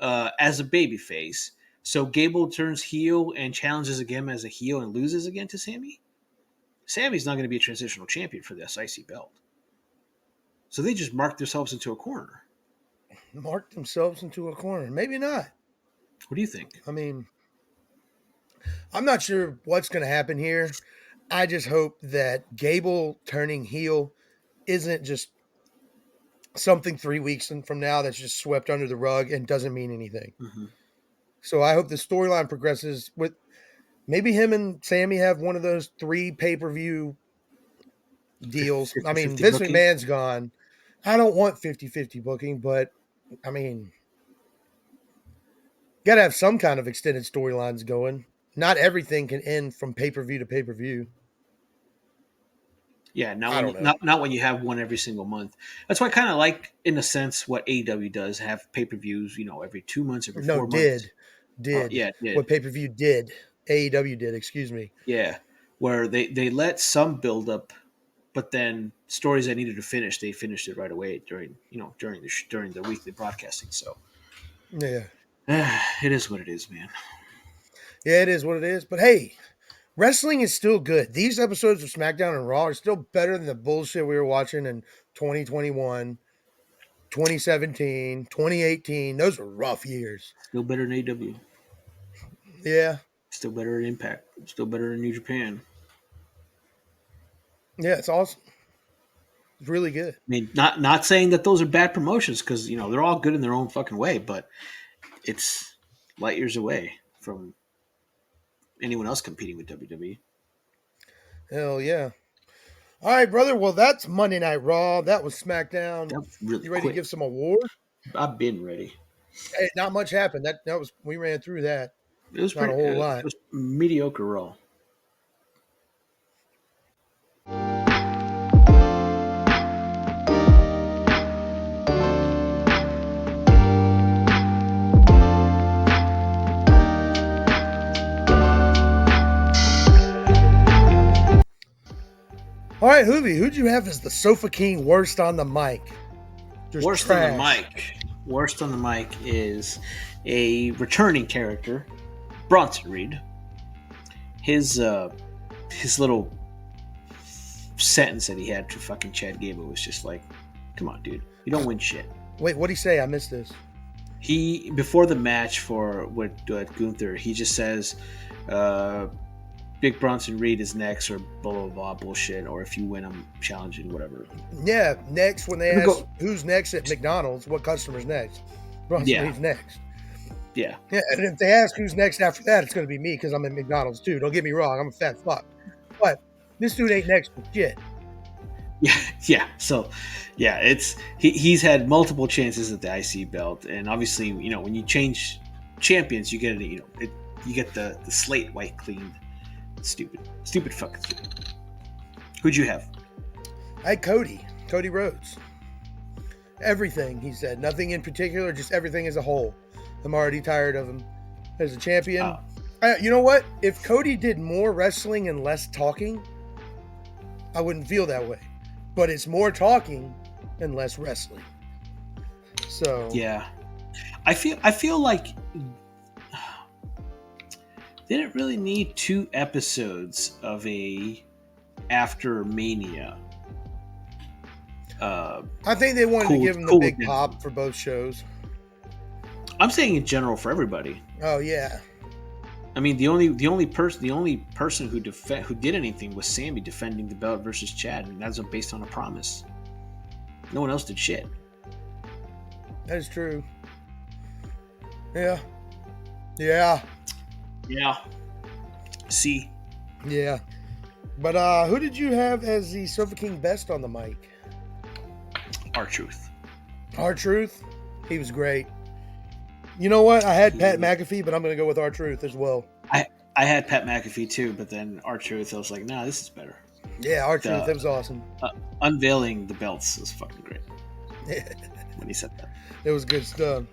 as a babyface. So Gable turns heel and challenges again as a heel and loses again to Sammy. Sammy's not going to be a transitional champion for this IC belt. So they just marked themselves into a corner. marked themselves into a corner. Maybe not. What do you think? I mean, I'm not sure what's going to happen here. I just hope that Gable turning heel isn't just something 3 weeks from now that's just swept under the rug and doesn't mean anything. Mm-hmm. So I hope the storyline progresses with maybe him and Sammy have one of those 3 pay-per-view deals. I mean, 50-50 Vince booking? McMahon's gone. I don't want 50-50 booking, but I mean, got to have some kind of extended storylines going. Not everything can end from pay-per-view to pay-per-view. Yeah, not I when don't you, know. not when you have one every single month. That's why I kind of like, in a sense, what AEW does have pay per views. Every 2 months, every No, 4 months. did Yeah, it did. what pay-per-view did. AEW did, excuse me. Yeah, where they let some build up, but then stories that needed to finish, they finished it right away during the weekly broadcasting. So Yeah. it is what it is, man. Yeah, it is what it is. But hey, wrestling is still good. These episodes of SmackDown and Raw are still better than the bullshit we were watching in 2021, 2017, 2018. Those were rough years. Still better than AEW. Yeah. Still better than Impact. Still better than New Japan. Yeah, it's awesome. It's really good. I mean, not saying that those are bad promotions, because they're all good in their own fucking way, but it's light years away from anyone else competing with WWE. Hell yeah. All right, brother. Well, that's Monday Night Raw. That was SmackDown. That was really You ready to quick. give some awards? I've been ready. Hey, not much happened. That was we ran through that. It was Not a pretty. whole It lot. was mediocre Raw. All right, Hoovy, who'd you have as the Sofa King worst on the mic? Just Worst trash. on the mic. Worst on the mic is a returning character, Bronson Reed. His little sentence that he had to fucking Chad Gable was just like, come on, dude, you don't win shit. Wait, what'd he say? I missed this. He, before the match with Gunther, he just says, Big Bronson Reed is next, or blah blah blah bullshit, or if you win, I'm challenging, whatever. Yeah, next when they ask who's next at McDonald's, what customer's next? Bronson Reed's next. Yeah. Yeah, and if they ask who's next after that, it's going to be me because I'm at McDonald's too. Don't get me wrong, I'm a fat fuck, but this dude ain't next for shit. Yeah. So, yeah, he's had multiple chances at the IC belt, and obviously, when you change champions, you get you get the slate white cleaned. Stupid fucking thing. Who'd you have? I had Cody Rhodes. Everything he said, nothing in particular, just everything as a whole. I'm already tired of him as a champion. You know what? If Cody did more wrestling and less talking, I wouldn't feel that way. But it's more talking and less wrestling. So yeah, I feel like they didn't really need 2 episodes of a after Mania. I think they wanted to give him the big pop for both shows. I'm saying in general for everybody. Oh yeah. I mean, the only person who did anything was Sammy defending the belt versus Chad, and that's based on a promise. No one else did shit. That is true. Yeah. Yeah. Yeah. See. Yeah. But who did you have as the Sofa King best on the mic? R-Truth. R-Truth? He was great. You know what? I had Pat McAfee, but I'm going to go with R-Truth as well. I had Pat McAfee too, but then R-Truth, I was like, nah, this is better. Yeah, R-Truth, that was awesome. Unveiling the belts was fucking great. When he said that. It was good stuff.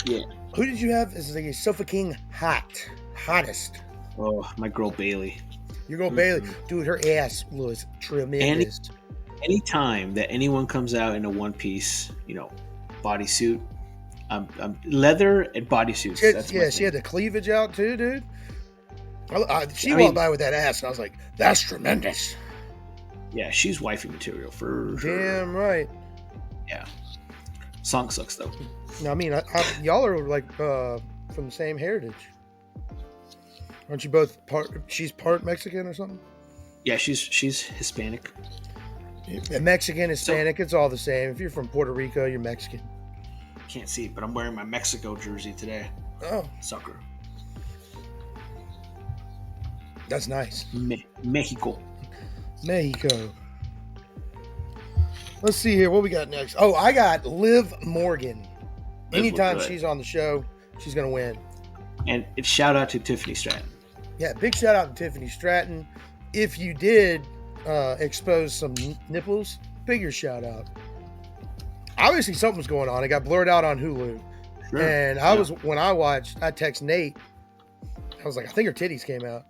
Yeah. Who did you have as the Sofa King hottest? Oh, my girl Bailey. Your girl Bailey. Dude, her ass was tremendous. Anytime that anyone comes out in a one-piece, bodysuit, I'm leather and bodysuits. She had the cleavage out too, dude. She walked by with that ass, and I was like, that's tremendous. Yeah, she's wifey material for sure. Damn right. Yeah. Song sucks, though. I mean, y'all are like from the same heritage. Aren't you both she's part Mexican or something? Yeah, she's Hispanic. Mexican, Hispanic, it's all the same. If you're from Puerto Rico, you're Mexican. Can't see it, but I'm wearing my Mexico jersey today. Oh. Sucker. That's nice. Mexico. Let's see here. What we got next? Oh, I got Liv Morgan. Anytime she's on the show, she's going to win. And it's shout out to Tiffany Stratton. Yeah, big shout out to Tiffany Stratton. If you did expose some nipples, bigger shout out. Obviously, something was going on. It got blurred out on Hulu. Sure. And when I watched, I text Nate. I was like, I think her titties came out.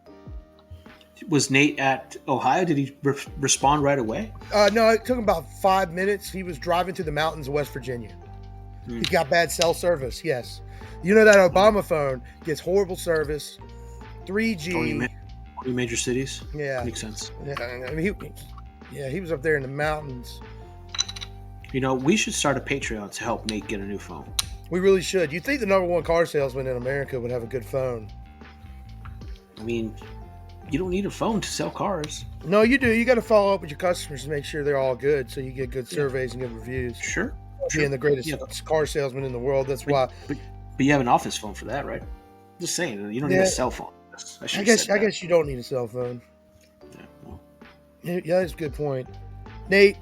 Was Nate at Ohio? Did he respond right away? No, it took him about 5 minutes. He was driving through the mountains of West Virginia. He got bad cell service, yes. You know that Obama phone gets horrible service, 3G. 20 major cities? Yeah. Makes sense. Yeah, I mean, he was up there in the mountains. We should start a Patreon to help Nate get a new phone. We really should. You'd think the number one car salesman in America would have a good phone. I mean, you don't need a phone to sell cars. No, you do. You got to follow up with your customers to make sure they're all good, so you get good surveys and good reviews. Sure. Being the greatest car salesman in the world, that's why. But you have an office phone for that, right? Just saying, you don't need a cell phone. I guess you don't need a cell phone. Yeah, well. Yeah, that's a good point. Nate,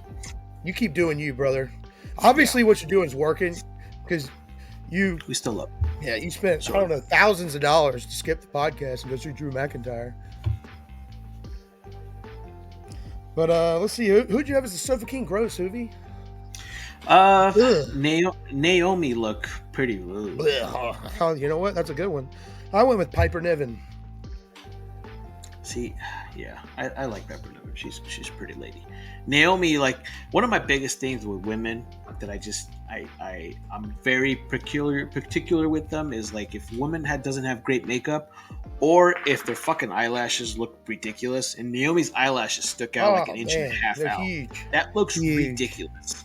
you keep doing you, brother. Obviously, what you're doing is working because we still love. Yeah, you spent I don't know thousands of dollars to skip the podcast and go through Drew McIntyre. But let's see, who'd you have as the Sofa King gross, Hoovy? Naomi look pretty rude. Oh, you know what? That's a good one. I went with Piper Niven. See, yeah, I like Pepper Niven. She's a pretty lady. Naomi, like one of my biggest things with women that I'm very particular with them is like if woman doesn't have great makeup, or if their fucking eyelashes look ridiculous. And Naomi's eyelashes stuck out like Oh an inch and a man, half they're out. huge. That looks Huge. ridiculous. I was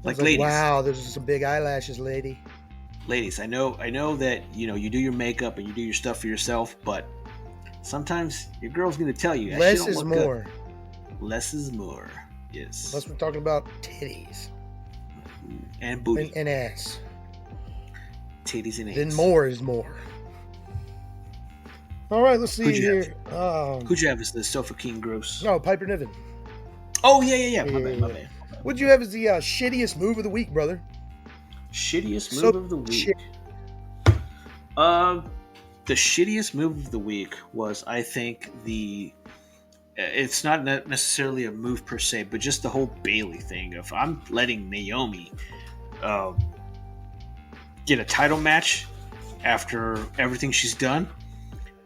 Like, like, ladies, wow, those are some big eyelashes, lady. I know that you do your makeup and you do your stuff for yourself, but sometimes your girl's gonna tell you that Less shit don't is look more. good. Less is more. Yes. Unless we're talking about titties And booty. and ass. Titties and ass. Then more is more. All right, let's see Who'd you here. Who'd you have as the Sofa King Gross? No, Piper Niven. Oh, yeah. My bad. What'd you have as the shittiest move of the week, brother? Shittiest move of the week. The shittiest move of the week was, I think, it's not necessarily a move per se, but just the whole Bayley thing of I'm letting Naomi get a title match after everything she's done.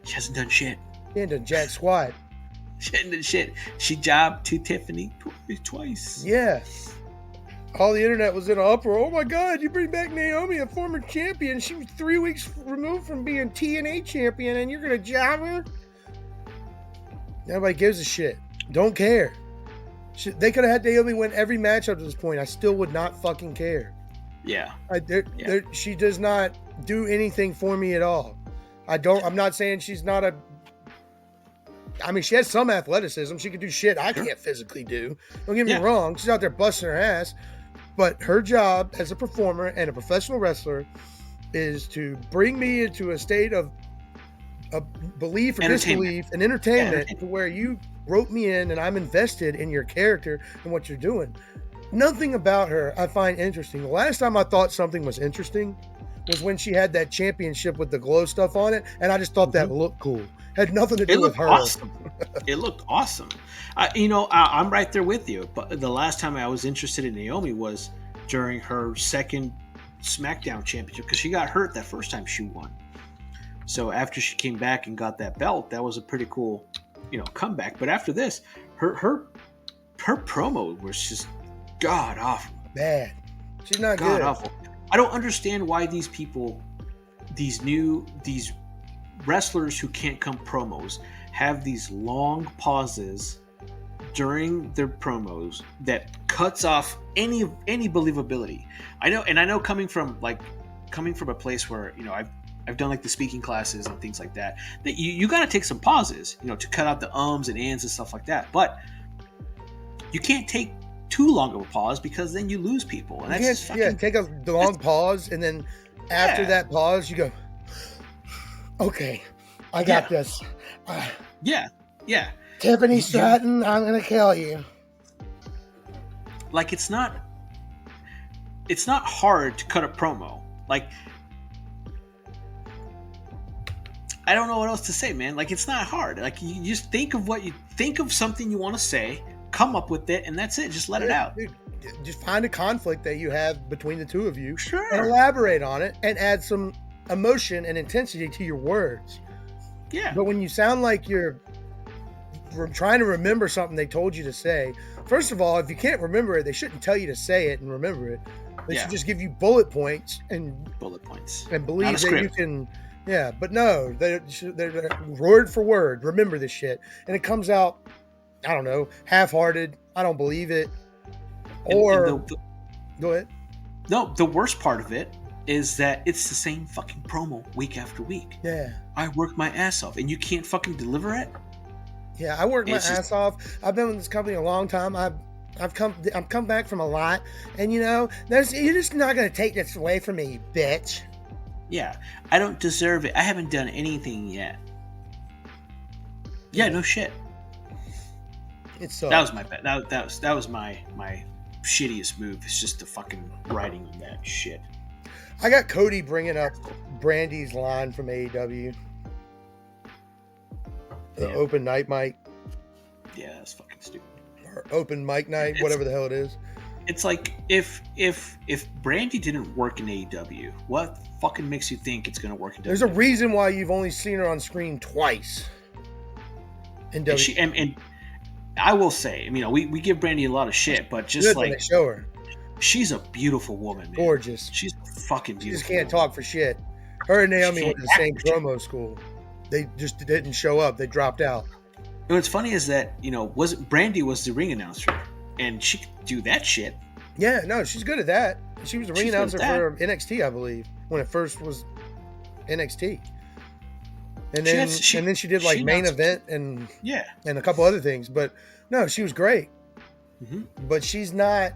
She hasn't done shit. She ain't done jack squat. She hasn't done shit. She jobbed to Tiffany twice. Yeah. All the internet was in an uproar. Oh my God, you bring back Naomi, a former champion. She was 3 weeks removed from being TNA champion, and you're going to job her? Nobody gives a shit. Don't care. They could have had Naomi win every match up to this point. I still would not fucking care. Yeah. She does not do anything for me at all. I'm not saying she's not she has some athleticism. She can do shit I can't physically do. Don't get me wrong. She's out there busting her ass. But her job as a performer and a professional wrestler is to bring me into a state of belief or disbelief and entertainment to where you wrote me in and I'm invested in your character and what you're doing. Nothing about her I find interesting. The last time I thought something was interesting was when she had that championship with the glow stuff on it, and I just thought that looked cool. Had nothing to do with her. Awesome. It looked awesome. I'm right there with you. But the last time I was interested in Naomi was during her second SmackDown championship because she got hurt that first time she won. So after she came back and got that belt, that was a pretty cool, comeback. But after this, her promo was just god awful. Bad. She's not god good. Awful. I don't understand why these people, these wrestlers who can't come promos, have these long pauses during their promos that cuts off any believability. I know coming from a place where I've done like the speaking classes and things like that you got to take some pauses to cut out the ums and ands and stuff like that, but you can't take too long of a pause because then you lose people. And that's take a long pause, and then after that pause, you go, okay, I got this. Yeah. Tiffany Stratton, I'm gonna kill you. Like it's not hard to cut a promo. Like I don't know what else to say, man. Like it's not hard. Like you just think of something you want to say. Come up with it, and that's it. Just let it out. Dude, just find a conflict that you have between the two of you, sure, and elaborate on it, and add some emotion and intensity to your words. Yeah. But when you sound like you're trying to remember something they told you to say, first of all, if you can't remember it, they shouldn't tell you to say it and remember it. They should just give you bullet points and believe that you can. Yeah, but no, they're word for word. Remember this shit, and it comes out. I don't know, half-hearted. I don't believe it. Or go ahead. No, the worst part of it is that it's the same fucking promo week after week. Yeah. I worked my ass off, and you can't fucking deliver it. Yeah, I worked my ass off. I've been with this company a long time. I've come back from a lot, and you're just not gonna take this away from me, you bitch. Yeah, I don't deserve it. I haven't done anything yet. Yeah, no shit. That was my bad. That was my shittiest move. It's just the fucking writing on that shit. I got Cody bringing up Brandy's line from AEW. The open night mic. Yeah, that's fucking stupid. Or open mic night, whatever the hell it is. It's like if Brandy didn't work in AEW, what fucking makes you think it's gonna work in WWE? There's a reason why you've only seen her on screen twice. In And and I will say, we give Brandy a lot of shit, but just when they show her, she's a beautiful woman, man. Gorgeous. She's a fucking beautiful. She just can't talk for shit. Her and Naomi went to the same promo school. They just didn't show up. They dropped out. And what's funny is that Brandy was the ring announcer, and she could do that shit. Yeah, no, she's good at that. She was the ring announcer for NXT, I believe, when it first was NXT. And then she did like main event and a couple other things. But no, she was great. Mm-hmm. But she's not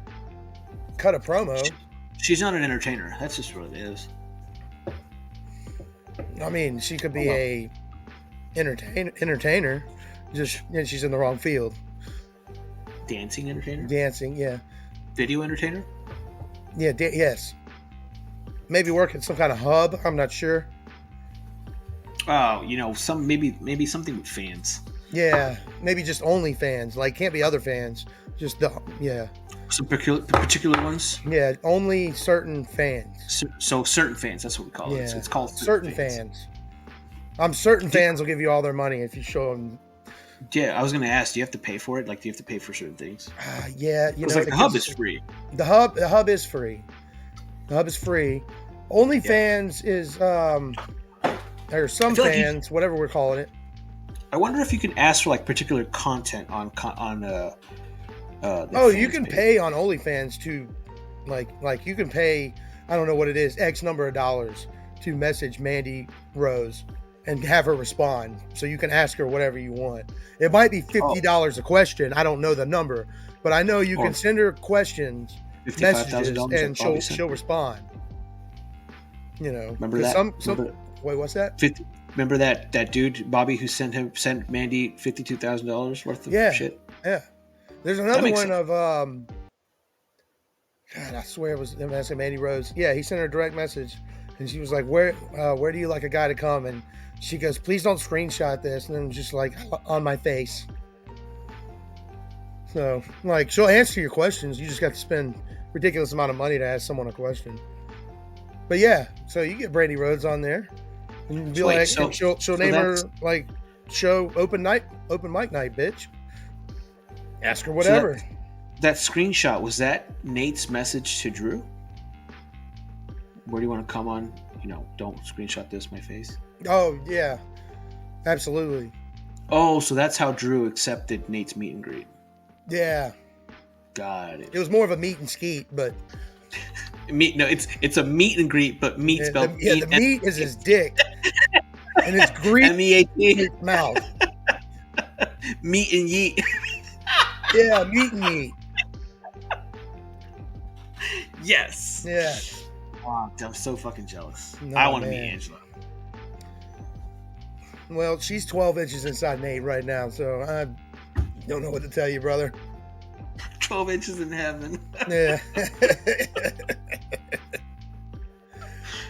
cut a promo. She's not an entertainer. That's just what it is. I mean, she could be a entertainer. Just she's in the wrong field. Dancing entertainer? Dancing, yeah. Video entertainer? Yeah, yes. Maybe work at some kind of hub. I'm not sure. Oh, maybe something with fans. Yeah, maybe just only fans. Like, can't be other fans. Just some particular ones. Yeah, only certain fans. So certain fans. That's what we call it. So it's called certain fans. Certain fans will give you all their money if you show them. Yeah, I was going to ask. Do you have to pay for it? Like, do you have to pay for certain things? Yeah, the hub is free. The hub is free. The hub is free. OnlyFans is or some fans, whatever we're calling it. I wonder if you can ask for like particular content on you can pay on OnlyFans to like you can pay, I don't know what it is, X number of dollars to message Mandy Rose and have her respond. So you can ask her whatever you want. It might be $50 a question. I don't know the number, but I know you can send her questions, messages, and she'll respond. Remember that? Wait, what's that? 50. Remember that dude Bobby who sent Mandy $52,000 worth of shit? Yeah. There's another one of God, I swear it was him asking Mandy Rose. Yeah, he sent her a direct message, and she was like, "Where do you like a guy to come?" And she goes, "Please don't screenshot this." And then just like on my face. So like she'll answer your questions. You just got to spend ridiculous amount of money to ask someone a question. But yeah, so you get Brandy Rhodes on there. And be she'll name her like show open mic night, bitch. Ask her whatever. So that screenshot, was that Nate's message to Drew? Where do you want to come on? Don't screenshot this, my face. Oh yeah, absolutely. Oh, so that's how Drew accepted Nate's meet and greet. Yeah. Got it. It was more of a meet and skeet, but it's a meet and greet, but meat spelled the meat is his dick, and it's greet MEAT mouth. Meet and yeet. Yeah, meet and yeet. Yes. Yeah. Wow, I'm so fucking jealous. I want to meet Angela. Well, she's 12 inches inside Nate right now, so I don't know what to tell you, brother. 12 inches in heaven. Yeah.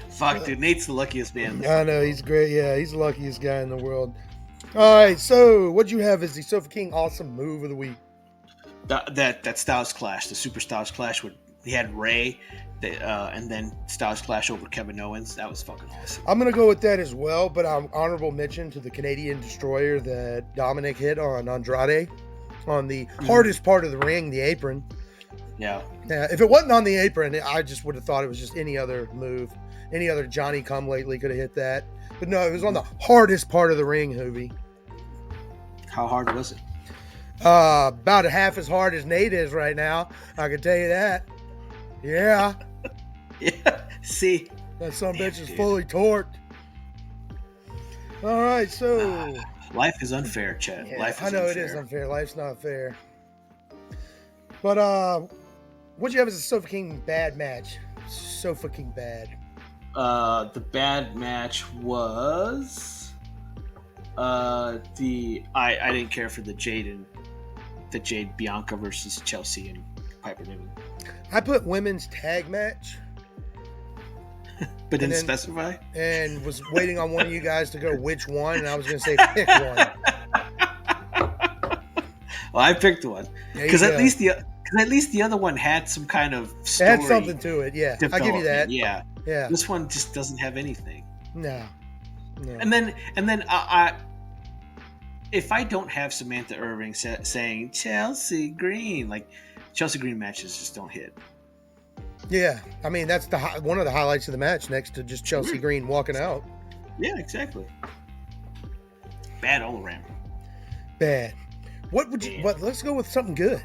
Fuck, dude. Nate's the luckiest man. I know, he's great. Yeah, he's the luckiest guy in the world. All right, so what you have is the Sofa King Awesome Move of the Week. That Styles Clash, the Super Styles Clash, where he had Ray, and then Styles Clash over Kevin Owens. That was fucking awesome. I'm going to go with that as well, but I'm honorable mention to the Canadian Destroyer that Dominic hit on Andrade on the hardest part of the ring, the apron. Yeah. Yeah. If it wasn't on the apron, I just would have thought it was just any other move. Any other Johnny Come Lately could have hit that. But no, it was on the hardest part of the ring, Hoovy. How hard was it? About half as hard as Nate is right now. I can tell you that. Yeah. Yeah. See? That son bitch is fully torqued. All right, so... life is unfair, Chet. Yeah, Life is I know unfair. It is unfair. Life's not fair. But what you have is a Sofa King bad match. Sofa King bad. The bad match was I didn't care for the Jade Bianca versus Chelsea and Piper Niven. I put women's tag match. But didn't specify? And was waiting on one of you guys to go which one, and I was going to say pick one. Well, I picked one. Because at least the other one had some kind of story. It had something to it, yeah. I'll give you that. Yeah. Yeah. This one just doesn't have anything. No. And then if I don't have Samantha Irving saying Chelsea Green, like Chelsea Green matches just don't hit. Yeah, I mean that's one of the highlights of the match, next to just Chelsea Green walking out. Yeah, exactly. Bad all around. Bad. What would you? What? Let's go with something good.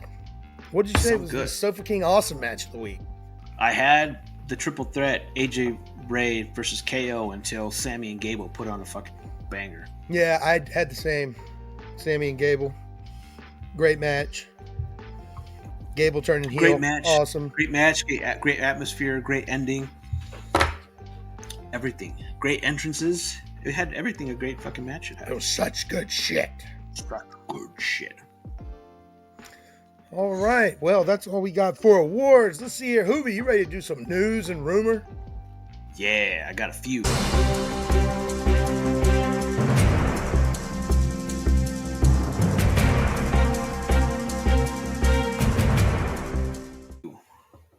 What did you say was the Sofa King Awesome match of the week? I had the triple threat AJ Ray versus KO until Sammy and Gable put on a fucking banger. Yeah, I had the same. Sammy and Gable. Great match. Gable turning heel. Great match. Awesome. Great match. Great atmosphere. Great ending. Everything. Great entrances. It had everything a great fucking match should have. It was such good shit. Such good shit. All right. Well, that's all we got for awards. Let's see here. Hoobie, you ready to do some news and rumor? Yeah, I got a few.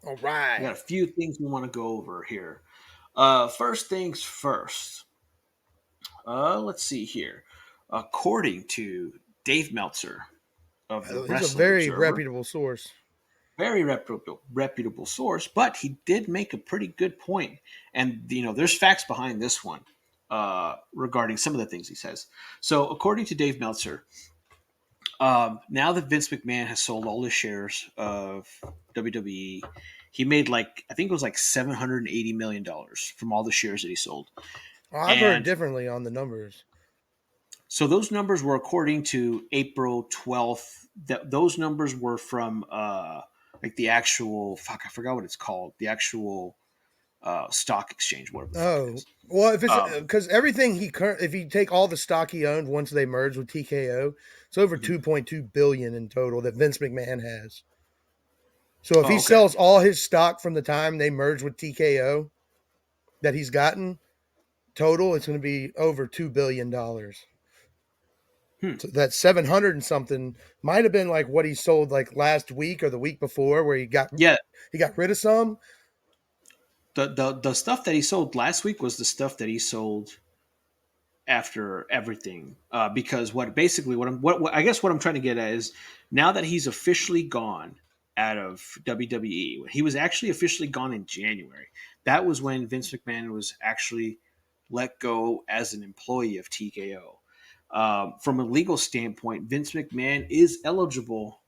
All right. I got a few things we want to go over here. First things first. Let's see here. According to Dave Meltzer of the Wrestling He's a very Observer, reputable source. Very reputable source, but he did make a pretty good point. And, there's facts behind this one regarding some of the things he says. So, according to Dave Meltzer, now that Vince McMahon has sold all his shares of WWE, he made I think it was $780 million from all the shares that he sold. I've heard differently on the numbers. So those numbers were according to April 12th. Those numbers were from the actual, I forgot what it's called. The actual stock exchange. Well, if it's because everything if you take all the stock he owned once they merged with TKO, it's over $2.2 billion in total that Vince McMahon has. So if he sells all his stock from the time they merged with TKO that he's gotten, total, it's going to be over $2 billion. So that 700 and something might have been like what he sold last week or the week before, where he got rid of some. The stuff that he sold last week was the stuff that he sold after everything, because what I'm trying to get at is, now that he's officially gone out of WWE, he was actually officially gone in January. That was when Vince McMahon was actually let go as an employee of TKO. From a legal standpoint, Vince McMahon is eligible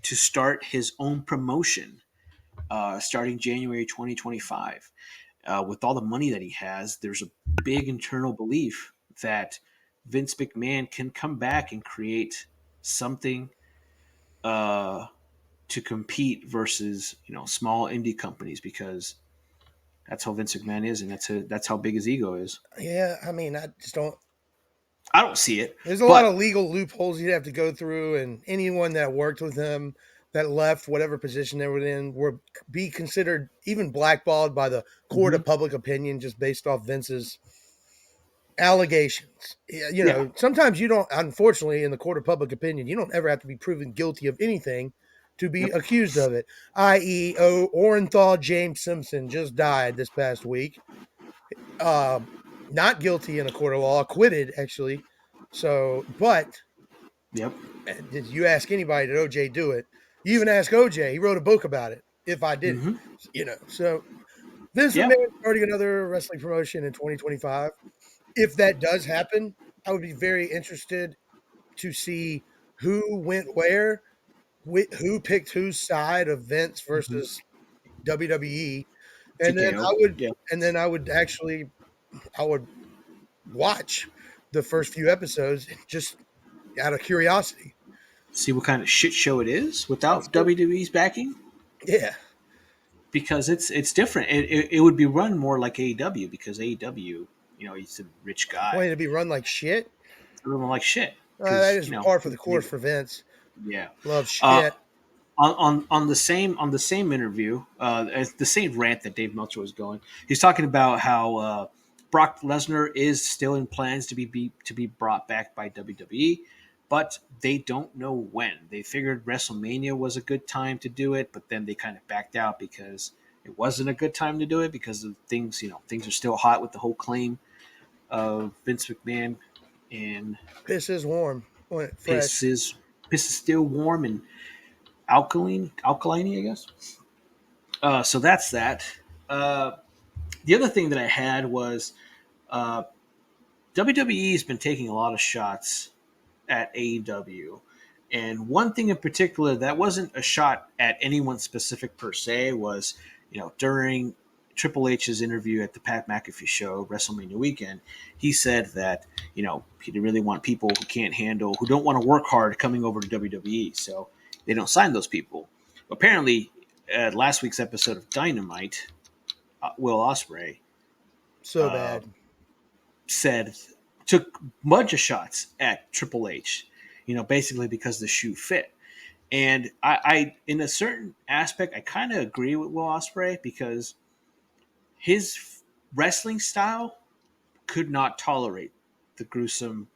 to start his own promotion starting January 2025. With all the money that he has, there's a big internal belief that Vince McMahon can come back and create something to compete versus small indie companies, because that's how Vince McMahon is, and that's how big his ego is. Yeah, I mean, I don't see it. There's a lot of legal loopholes you'd have to go through, and anyone that worked with him that left whatever position they were in would be considered even blackballed by the court of public opinion just based off Vince's allegations. Sometimes you don't, unfortunately, in the court of public opinion, you don't ever have to be proven guilty of anything to be accused of it. I.e., Orenthal James Simpson just died this past week. Not guilty in a court of law, acquitted actually. So, but did you ask anybody, did OJ do it? You even ask OJ, he wrote a book about it. If I didn't, so Vince McMahon starting another wrestling promotion in 2025. If that does happen, I would be very interested to see who went where, who picked whose side of Vince versus WWE, and TKO. then I would watch the first few episodes just out of curiosity. See what kind of shit show it is without WWE's backing. Yeah, because it's different. It would be run more like AEW, because AEW, he's a rich guy. Wanting to be run like shit. Run like shit. That is par for the course for Vince. Yeah, love shit. On the same interview, the same rant that Dave Meltzer was going, he's talking about how Brock Lesnar is still in plans to be brought back by WWE, but they don't know when. They figured WrestleMania was a good time to do it, but then they kind of backed out because it wasn't a good time to do it, because of things are still hot with the whole claim of Vince McMahon. And piss is warm. Fresh. Piss is still warm and alkaline, I guess. So that's that. Uh, the other thing that I had was uh, WWE has been taking a lot of shots at AEW. And one thing in particular that wasn't a shot at anyone specific per se was, during Triple H's interview at the Pat McAfee show, WrestleMania weekend, he said that, he didn't really want people who don't want to work hard coming over to WWE. So they don't sign those people. Apparently, at last week's episode of Dynamite, Will Ospreay So bad. said took a bunch of shots at Triple H, basically because the shoe fit. And I in a certain aspect, I kind of agree with Will Ospreay because his wrestling style could not tolerate the gruesome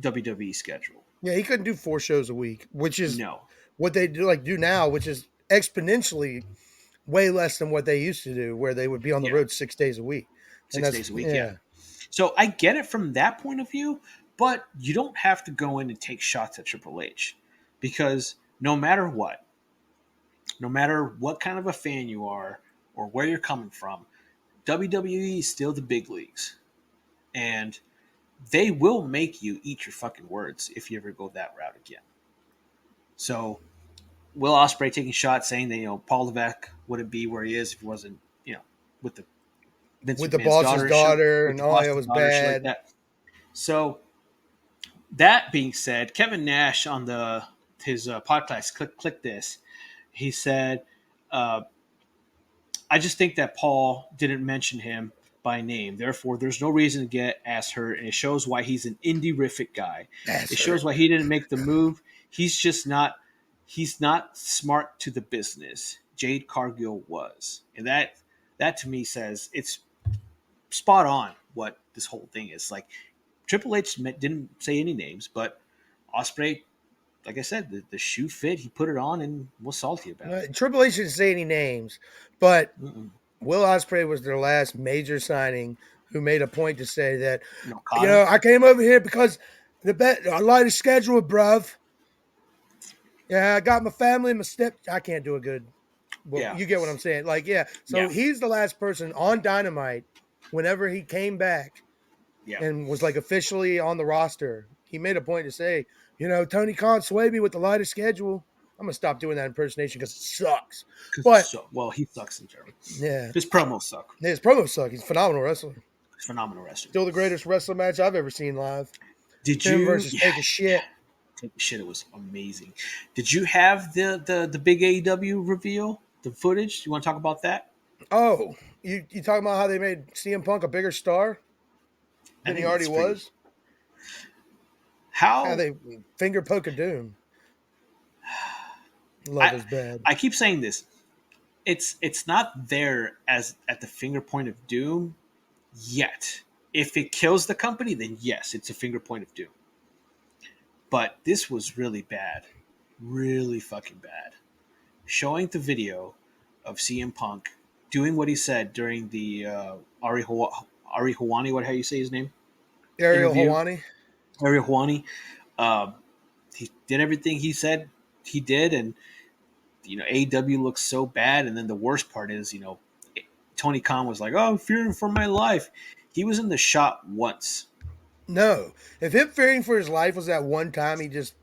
WWE schedule. Yeah, he couldn't do 4 shows a week, which is No, what they do now, which is exponentially way less than what they used to do, where they would be on the yeah, road 6 days a week. And 6 days a week, yeah. So I get it from that point of view, but you don't have to go in and take shots at Triple H because no matter what kind of a fan you are or where you're coming from, WWE is still the big leagues. And they will make you eat your fucking words if you ever go that route again. So Will Ospreay taking shots saying that, Paul Levesque wouldn't be where he is if he wasn't, with the Vince with the McMahon's boss's daughter, with and the oh, it boss's was daughter, shit like bad. that. So that being said, Kevin Nash on his podcast, click this. He said, "I just think that Paul didn't mention him by name. Therefore, there's no reason to get ass hurt, and it shows why he's an indie-rific guy. It shows why he didn't make the move. He's just not. He's not smart to the business. Jade Cargill was, and that to me says it's spot on what this whole thing is like. Triple H didn't say any names, but Ospreay, like I said, the shoe fit. He put it on and was salty about it. Triple H didn't say any names, but Mm-mm. Will Ospreay was their last major signing, who made a point to say that, Okada? I came over here because I like the schedule, bruv. Yeah, I got my family and my step. I can't do a good. Well, Yeah. you get what I'm saying. Like, yeah. So Yeah. he's the last person on Dynamite whenever he came back Yeah. and was like officially on the roster. He made a point to say, Tony Khan swayed me with the lighter schedule. I'm gonna stop doing that impersonation because it sucks. But He sucks in general. yeah, His promos suck. his promos suck. He's a phenomenal wrestler. He's a phenomenal wrestler. Still the greatest wrestling match I've ever seen live. Did Him you versus Take a Shit. Take a Shit. It was amazing. Did you have the big AEW reveal? The footage? You want to talk about that? Oh, you talking about how they made CM Punk a bigger star than he already was? How they finger poke of doom. Love is bad. I keep saying this. It's not there as at the finger point of doom yet. If it kills the company, then yes, it's a finger point of doom. But this was really bad. Really fucking bad. Showing the video of CM Punk doing what he said during the Ari Hawani, how you say his name? Ariel Helwani. Ariel Helwani. He did everything he said he did, and AEW looks so bad. And then the worst part is, Tony Khan was like, "Oh, I'm fearing for my life." He was in the shot once. No, if him fearing for his life was that one time he just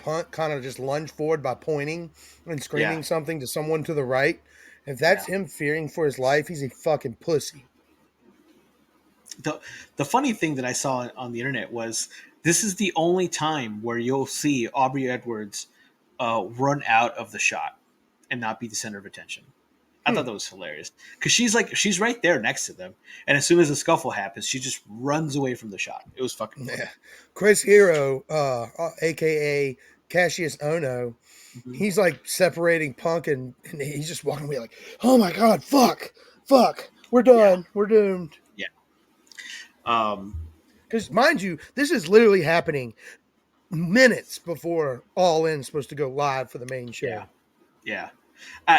kind of just lunged forward by pointing and screaming something to someone to the right. If that's him fearing for his life, he's a fucking pussy. The funny thing that I saw on the internet was this is the only time where you'll see Aubrey Edwards run out of the shot and not be the center of attention. I thought that was hilarious because she's right there next to them, and as soon as the scuffle happens, she just runs away from the shot. It was fucking funny. Yeah. Chris Hero, aka Cassius Ohno, he's like separating Punk and he's just walking away like, "Oh my god, fuck, we're done, we're doomed." Yeah. Because mind you, this is literally happening minutes before All In's supposed to go live for the main show. Yeah.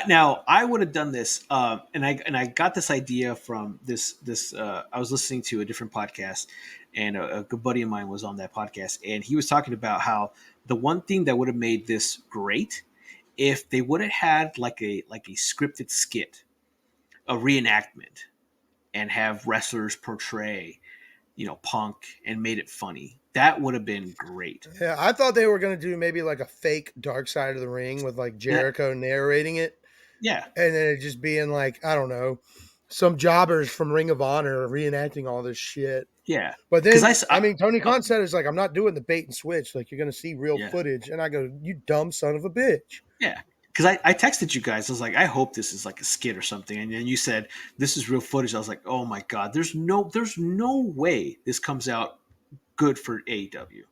Now I would have done this, and I got this idea from this. I was listening to a different podcast, and a good buddy of mine was on that podcast, and he was talking about how the one thing that would have made this great if they would have had like a scripted skit, a reenactment, and have wrestlers portray, Punk and made it funny. That would have been great. Yeah, I thought they were going to do maybe like a fake Dark Side of the Ring with like And Jericho narrating it, yeah, and then it just being like, I don't know, some jobbers from Ring of Honor reenacting all this shit. yeah. But Because then, I mean, Tony oh, Khan said it's like, I'm not doing the bait and switch. Like, you're going to see real yeah. footage. And I go, you dumb son of a bitch. Yeah. Because I texted you guys. I was like, I hope this is like a skit or something. And then you said, this is real footage. I was like, oh my God, there's no way this comes out good for AEW.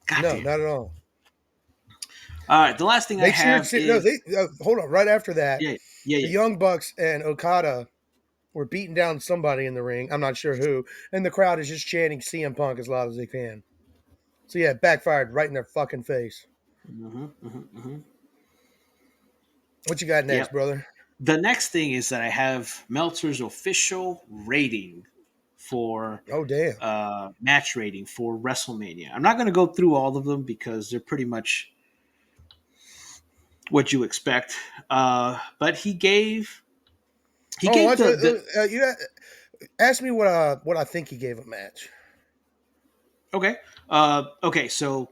God No, damn. not at all. All right. The last thing I have is. Hold on. Right after that, Yeah. the Young Bucks and Okada were beating down somebody in the ring. I'm not sure who. And the crowd is just chanting CM Punk as loud as they can. So, yeah, it backfired right in their fucking face. What you got next, Yep. brother? The next thing is that I have Meltzer's official rating for match rating for WrestleMania. I'm not going to go through all of them because they're pretty much what you expect. But he gave You ask me what I think he gave a match. Okay. Okay. So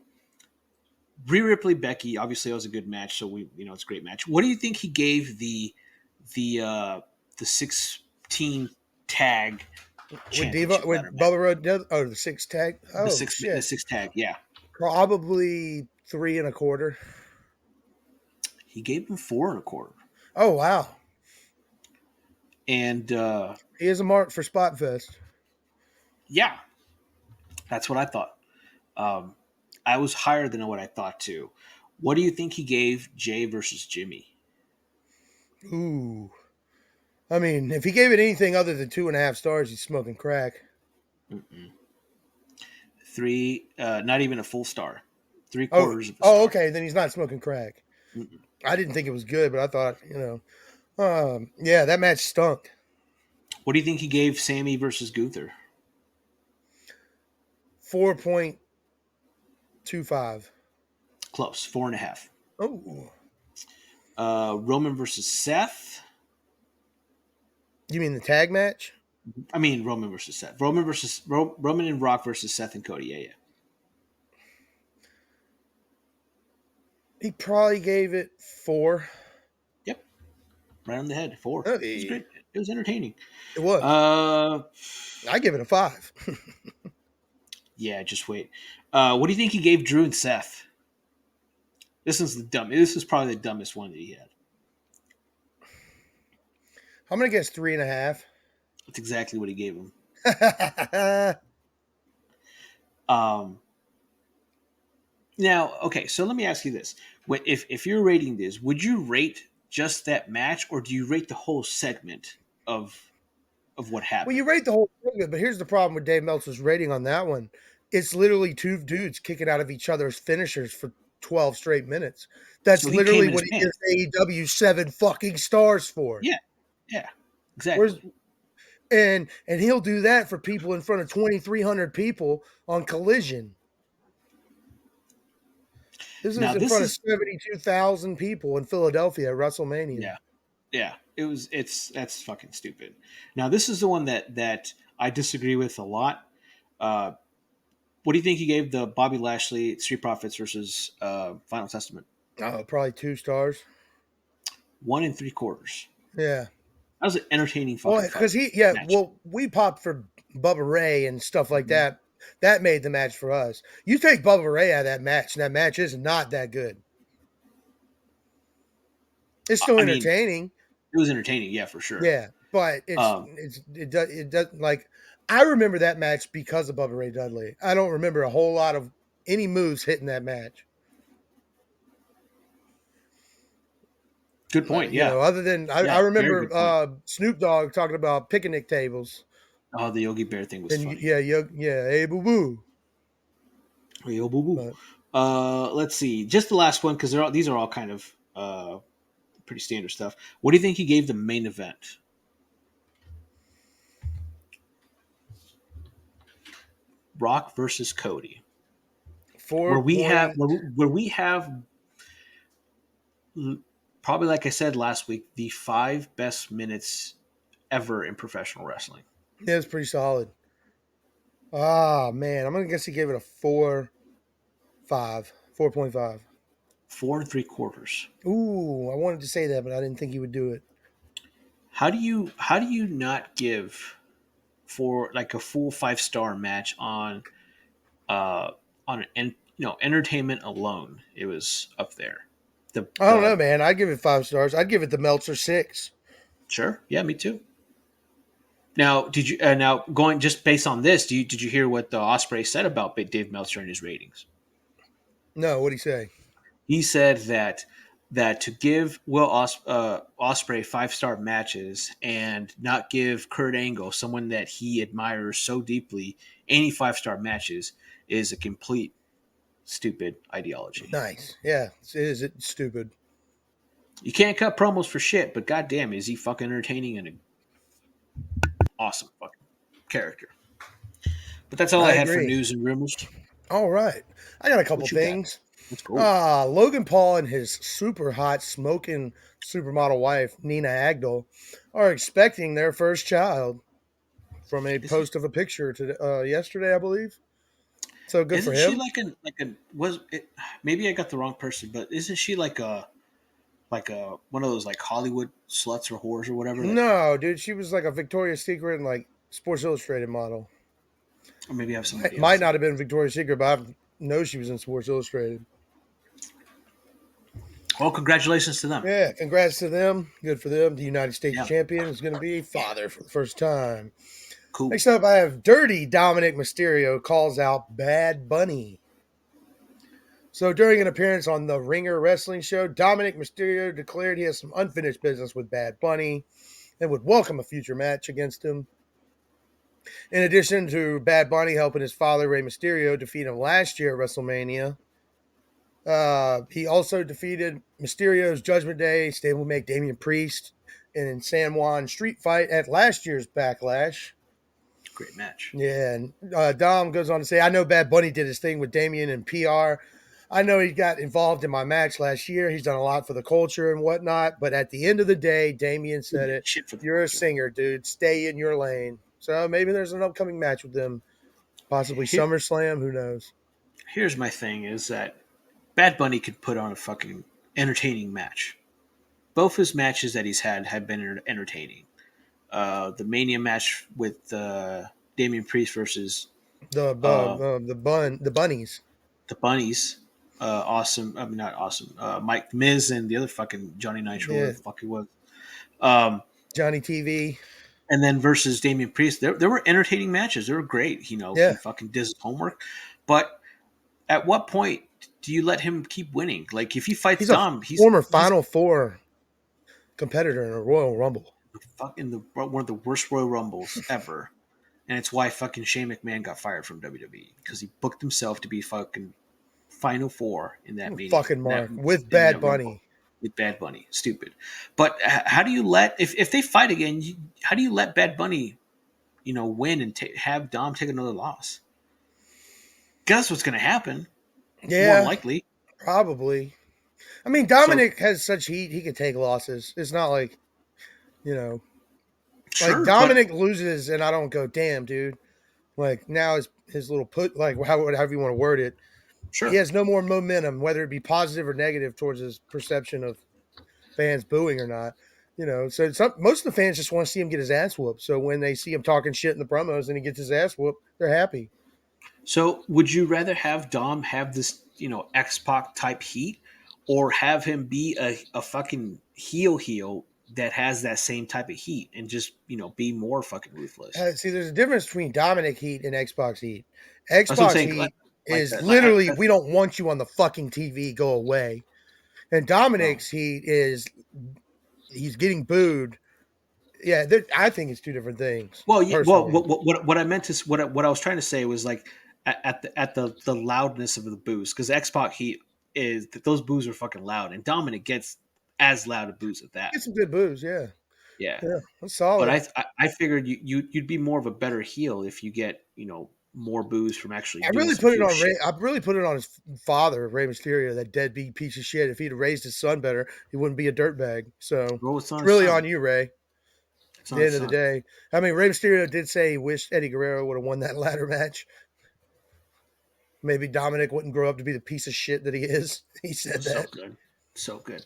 Rhea Ripley, Becky, obviously that was a good match. So it's a great match. What do you think he gave the 16 tag with Bubba Road? The 6 tag. Oh, the six tag. Yeah. Probably 3 1/4. He gave him 4 1/4. Oh wow. And he is a mark for Spot Fest. Yeah, that's what I thought. I was higher than what I thought too. What do you think he gave Jay versus Jimmy? Ooh, I mean, if he gave it anything other than 2.5 stars, he's smoking crack. 3, not even a full star. 3/4 of a star. Oh, okay, then he's not smoking crack. Mm-mm. I didn't think it was good, but I thought, yeah, that match stunk. What do you think he gave Sammy versus Gunther? 4.25. Close, 4.5. Oh. Roman versus Seth. You mean the tag match? I mean Roman versus Seth. Roman and Rock versus Seth and Cody. Yeah. He probably gave it 4. Yep. Right on the head. 4. It was great. It was entertaining. It was. I give it a 5. Yeah, just wait. What do you think he gave Drew and Seth? This is probably the dumbest one that he had. I'm gonna guess 3.5. That's exactly what he gave him. Now, okay, so let me ask you this: if you're rating this, would you rate just that match, or do you rate the whole segment of what happened? Well, you rate the whole segment, but here's the problem with Dave Meltzer's rating on that one: it's literally 2 dudes kicking out of each other's finishers for 12 straight minutes. That's so literally what he gives AEW 7 fucking stars for. Yeah, exactly. And he'll do that for people in front of 2,300 people on Collision. This is in front of 72,000 people in Philadelphia at WrestleMania. Yeah. That's fucking stupid. Now, this is the one that I disagree with a lot. What do you think he gave the Bobby Lashley Street Profits versus Final Testament? Probably 2 stars. 1 3/4. Yeah. That was an entertaining fucking because we popped for Bubba Ray and stuff like that. That made the match for us. You take Bubba Ray out of that match, and that match is not that good. It's still entertaining. It was entertaining, yeah, for sure. Yeah, but it doesn't like. I remember that match because of Bubba Ray Dudley. I don't remember a whole lot of any moves hitting that match. Good point. Yeah. Other than I remember Snoop Dogg talking about picnic tables. Oh, the Yogi Bear thing was funny. Yeah. Hey, boo boo. Hey, boo boo. Let's see. Just the last one because these are all kind of pretty standard stuff. What do you think he gave the main event? Rock versus Cody, Four where we have point. where we have probably, like I said last week, the 5 best minutes ever in professional wrestling. Yeah, it's pretty solid. Ah, man, I'm gonna guess he gave it a 4.5. 4.5. 4 3/4. Ooh, I wanted to say that, but I didn't think he would do it. How do you not give for like a full 5 star match uh an entertainment alone? It was up there. The I don't know, the man. I'd give it 5 stars. I'd give it the Meltzer 6. Sure, yeah, me too. Now, did you now going just based on this? Did you hear what the Osprey said about Dave Meltzer and his ratings? No, what'd he say? He said that to give Osprey 5 star matches and not give Kurt Angle, someone that he admires so deeply, any 5 star matches is a complete stupid ideology. Nice. Yeah, it's stupid. You can't cut promos for shit, but goddamn, is he fucking entertaining and an awesome fucking character. But that's all I I had for agree. news and rumors. All right. I got a couple What you got? things. That's cool. Logan Paul and his super hot smoking supermodel wife, Nina Agdal, are expecting their first child from a Isn't post of a picture to yesterday, I believe. So good for isn't she him. like a was it, maybe I got the wrong person, but isn't she like a one of those like Hollywood sluts or whores or whatever that, No, dude, she was like a Victoria's Secret and like Sports Illustrated model. or maybe I have somebody Might else not then. have been Victoria's Secret, but I know she was in Sports Illustrated. Well, congratulations to them. Yeah, congrats to them. Good for them. The United States Yeah, champion is going to be a father for the first time. cool. Next up, I have Dirty Dominic Mysterio calls out Bad Bunny. So during an appearance on the Ringer Wrestling Show, Dominic Mysterio declared he has some unfinished business with Bad Bunny and would welcome a future match against him. In addition to Bad Bunny helping his father, Rey Mysterio, defeat him last year at WrestleMania, he also defeated Mysterio's Judgment Day stablemate Damian Priest in San Juan street fight at last year's Backlash. Great match. Yeah, and Dom goes on to say, I know Bad Bunny did his thing with Damian and PR. I know he got involved in my match last year. He's done a lot for the culture and whatnot. But at the end of the day, Damian said it. Shit for the You're a culture. singer, dude. Stay in your lane. So maybe there's an upcoming match with them. Possibly Here, SummerSlam. Who knows? here's my thing: is that Bad Bunny could put on a fucking entertaining match. Both his matches that he's had have been entertaining. The Mania match with Damian Priest versus uh, The bunnies. the Bunnies. Awesome. I mean, not awesome. Mike Miz and the other fucking Johnny Nitro, Yeah, whatever the fuck he was. Um, Johnny TV. and then versus Damian Priest, there were entertaining matches. They were great. He Yeah, fucking did his homework. But at what point do you let him keep winning? Like if he fights he's a Dom, former he's Final Four competitor in a Royal Rumble. fucking one of the worst Royal Rumbles ever. And it's why fucking Shane McMahon got fired from WWE because he booked himself to be fucking Final Four in that meeting, Fucking that Mark with in Bad that Rumble Bunny. with Bad Bunny. Stupid. But how do you let if they fight again? How do you let Bad Bunny, win and have Dom take another loss? Guess what's going to happen? More than Yeah, likely. probably. I mean, So Dominic has such heat; he could take losses. It's not like you know, like sure, but Dominic loses, and I don't go, "Damn, dude!" Like now his little put, like however you want to word it, he sure. has no more momentum, whether it be positive or negative towards his perception of fans booing or not. So most of the fans just want to see him get his ass whooped. So when they see him talking shit in the promos and he gets his ass whooped, they're happy. So would you rather have Dom have this, X Pac type heat, or have him be a fucking heel that has that same type of heat and just be more fucking ruthless? See, there's a difference between Dominic Heat and Xbox Heat. That's what I'm Xbox saying. Like, Heat like is that. Like, literally, we don't want you on the fucking TV, go away. And well, Dominic's Heat is he's getting booed. Yeah, I think it's two different things, well, yeah. Well, personally. what I meant to what I was trying to say was like at the loudness of the boos because Xbox Heat is that those boos are fucking loud and Dominic gets as loud of boos at that. Get some good boos, yeah. Yeah. Yeah, that's But solid. I figured you'd be more of a better heel if you get more boos from actually I doing really some put it heel on Ray. shit. I really put it on his father, Rey Mysterio, that deadbeat piece of shit. If he'd have raised his son better, he wouldn't be a dirtbag. So Well, it's on it's his really on son. you, Ray. At It's the on his end of the son. day, I mean, Rey Mysterio did say he wished Eddie Guerrero would have won that ladder match. Maybe Dominic wouldn't grow up to be the piece of shit that he is. He said So that. good. So good.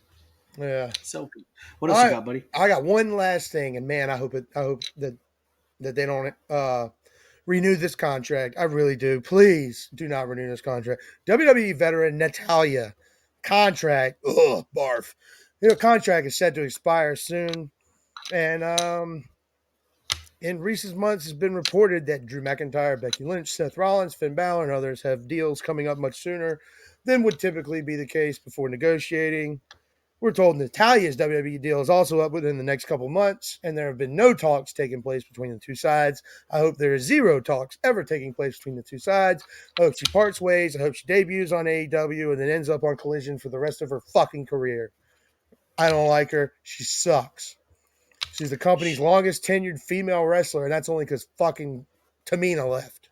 Yeah. So good. What All else you right. got, buddy? I got one last thing, and man, I hope that they don't renew this contract. I really do. Please do not renew this contract. WWE veteran Natalia contract. Ugh, barf. Contract is set to expire soon, and in recent months, it's been reported that Drew McIntyre, Becky Lynch, Seth Rollins, Finn Balor, and others have deals coming up much sooner than would typically be the case before negotiating. We're told Natalia's WWE deal is also up within the next couple months, and there have been no talks taking place between the two sides. I hope there is zero talks ever taking place between the two sides. I hope she parts ways. I hope she debuts on AEW and then ends up on Collision for the rest of her fucking career. I don't like her. She sucks. She's the company's longest tenured female wrestler, and that's only because fucking Tamina left.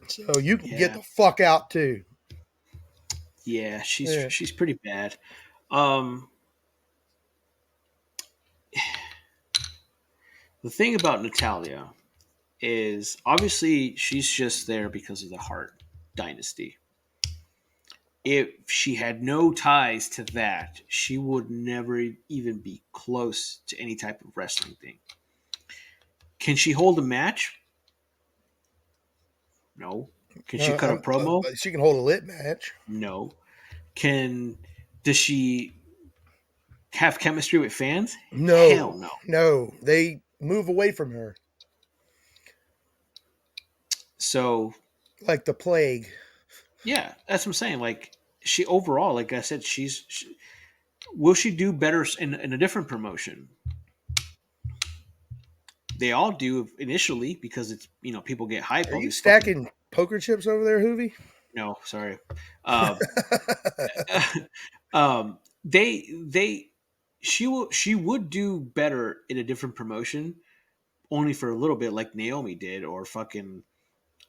So you can get Yeah. the fuck out too. Yeah, Yeah. she's pretty bad. Um the thing about Natalia is obviously she's just there because of the Hart dynasty. If she had no ties to that, she would never even be close to any type of wrestling thing. Can she hold a match? No. Can she cut a promo? She can hold a lit match. No. Can does she have chemistry with fans? Hell No, no. no. They move away from her So like the plague. yeah, that's what I'm saying. Like she overall, like I said, will she do better in a different promotion? They all do initially because it's people get hype. Are All you these fucking stacking poker chips over there, Hoovy? no, sorry. Um, they she would do better in a different promotion only for a little bit, like Naomi did, or fucking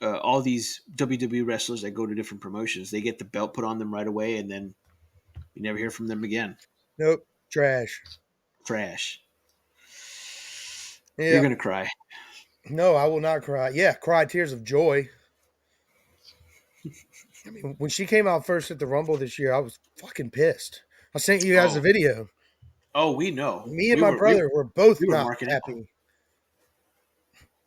all these WWE wrestlers that go to different promotions. They get the belt put on them right away, and then you never hear from them again. Nope. Trash. Trash. You're Yeah. gonna cry. No, I will not cry. Yeah, cry tears of joy. I mean, when she came out first at the Rumble this year, I was fucking pissed. I sent you guys a Oh, video. oh, we know. Me and We my were we, brother were both we were not marking out. happy.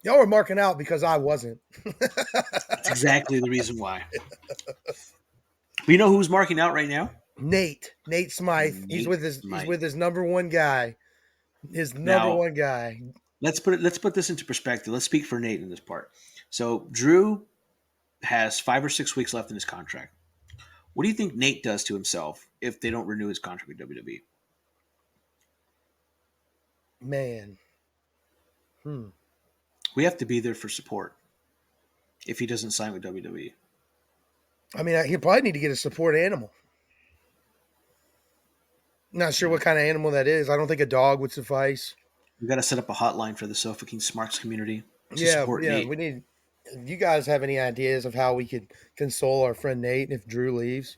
Y'all were marking out because I wasn't. That's exactly the reason why. But you know who's marking out right now? Nate Smythe. He's Nate with his Smythe. number one guy. His number Now one guy. let's put this into perspective. Let's speak for Nate in this part. So Drew has 5 or 6 weeks left in his contract. What do you think Nate does to himself if they don't renew his contract with WWE? Man. We have to be there for support if he doesn't sign with WWE. I mean, he'll probably need to get a support animal. Not sure what kind of animal that is. I don't think a dog would suffice. We got to set up a hotline for the Sofa King Smarks community to Yeah, support yeah. Nate. We need. If you guys have any ideas of how we could console our friend Nate if Drew leaves?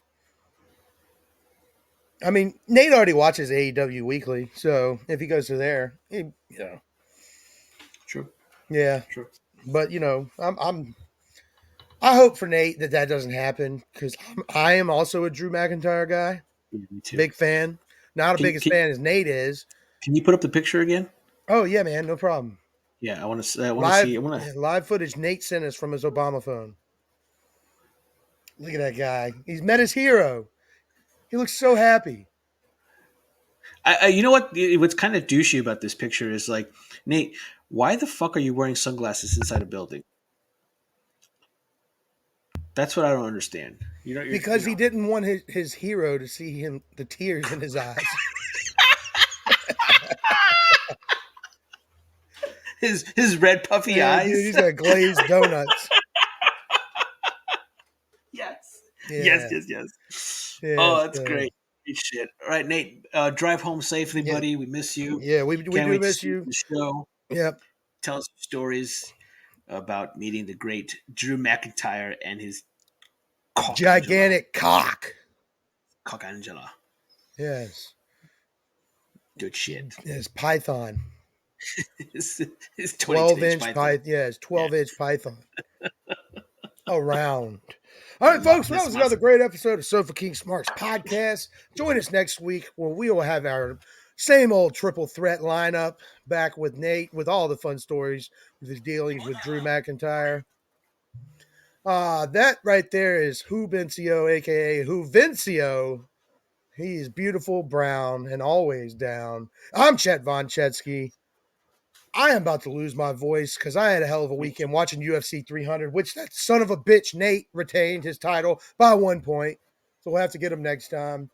I mean, Nate already watches AEW weekly, so if he goes to there, True. yeah. True. But I hope for Nate that doesn't happen because I am also a Drew McIntyre guy, Yeah, me too. big fan. Not a Can, biggest can, fan as Nate is. can you put up the picture again? Oh yeah, man, no problem. Yeah, I want to. I want to Live, see. I want to. yeah, live footage Nate sent us from his Obama phone. Look at that guy. He's met his hero. He looks so happy. You know what? What's kind of douchey about this picture is like, Nate, why the fuck are you wearing sunglasses inside a building? That's what I don't understand. Because he didn't want his hero to see him the tears in his eyes. his red puffy Yeah, eyes. dude, he's got glazed donuts. Yes. Yeah. Yes. Yeah, Oh, that's so, great. Great shit. All right, Nate. Drive home safely, Yeah, buddy. We miss you. yeah, we Can't do wait to miss see you you. on the show. Yep. Tell us stories about meeting the great Drew McIntyre and his cock Angela. Gigantic cock. Cock Angela. Yes. Good shit. His python. His 12-inch python. python. Yeah, his 12-inch python. Around. All right, Loch folks, that Ness was another Monster. great episode of Sofa King Smarks podcast. Join us next week where we will have our same old triple threat lineup back with Nate with all the fun stories with his dealings with Drew McIntyre. That right there is Whovencio, aka Whovencio. He's beautiful, brown, and always down. I'm Chet Von Chetsky. I am about to lose my voice because I had a hell of a weekend watching UFC 300, which that son of a bitch Nate retained his title by 1 point. So we'll have to get him next time.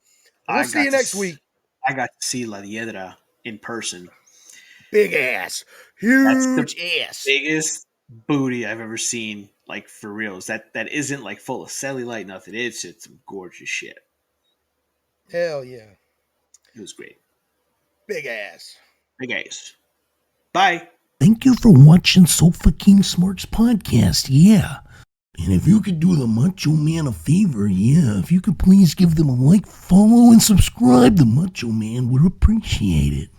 We'll see you next week. I got to see La Hiedra in person. Big ass. That's Huge the ass. biggest booty I've ever seen, like for reals. That isn't like full of cellulite, nothing. It's just some gorgeous shit. Hell yeah. It was great. Big ass. Big ass. Bye. Thank you for watching Sofa King Smarts podcast. Yeah. And if you could do the Macho Man a favor, if you could please give them a like, follow, and subscribe, the Macho Man would appreciate it.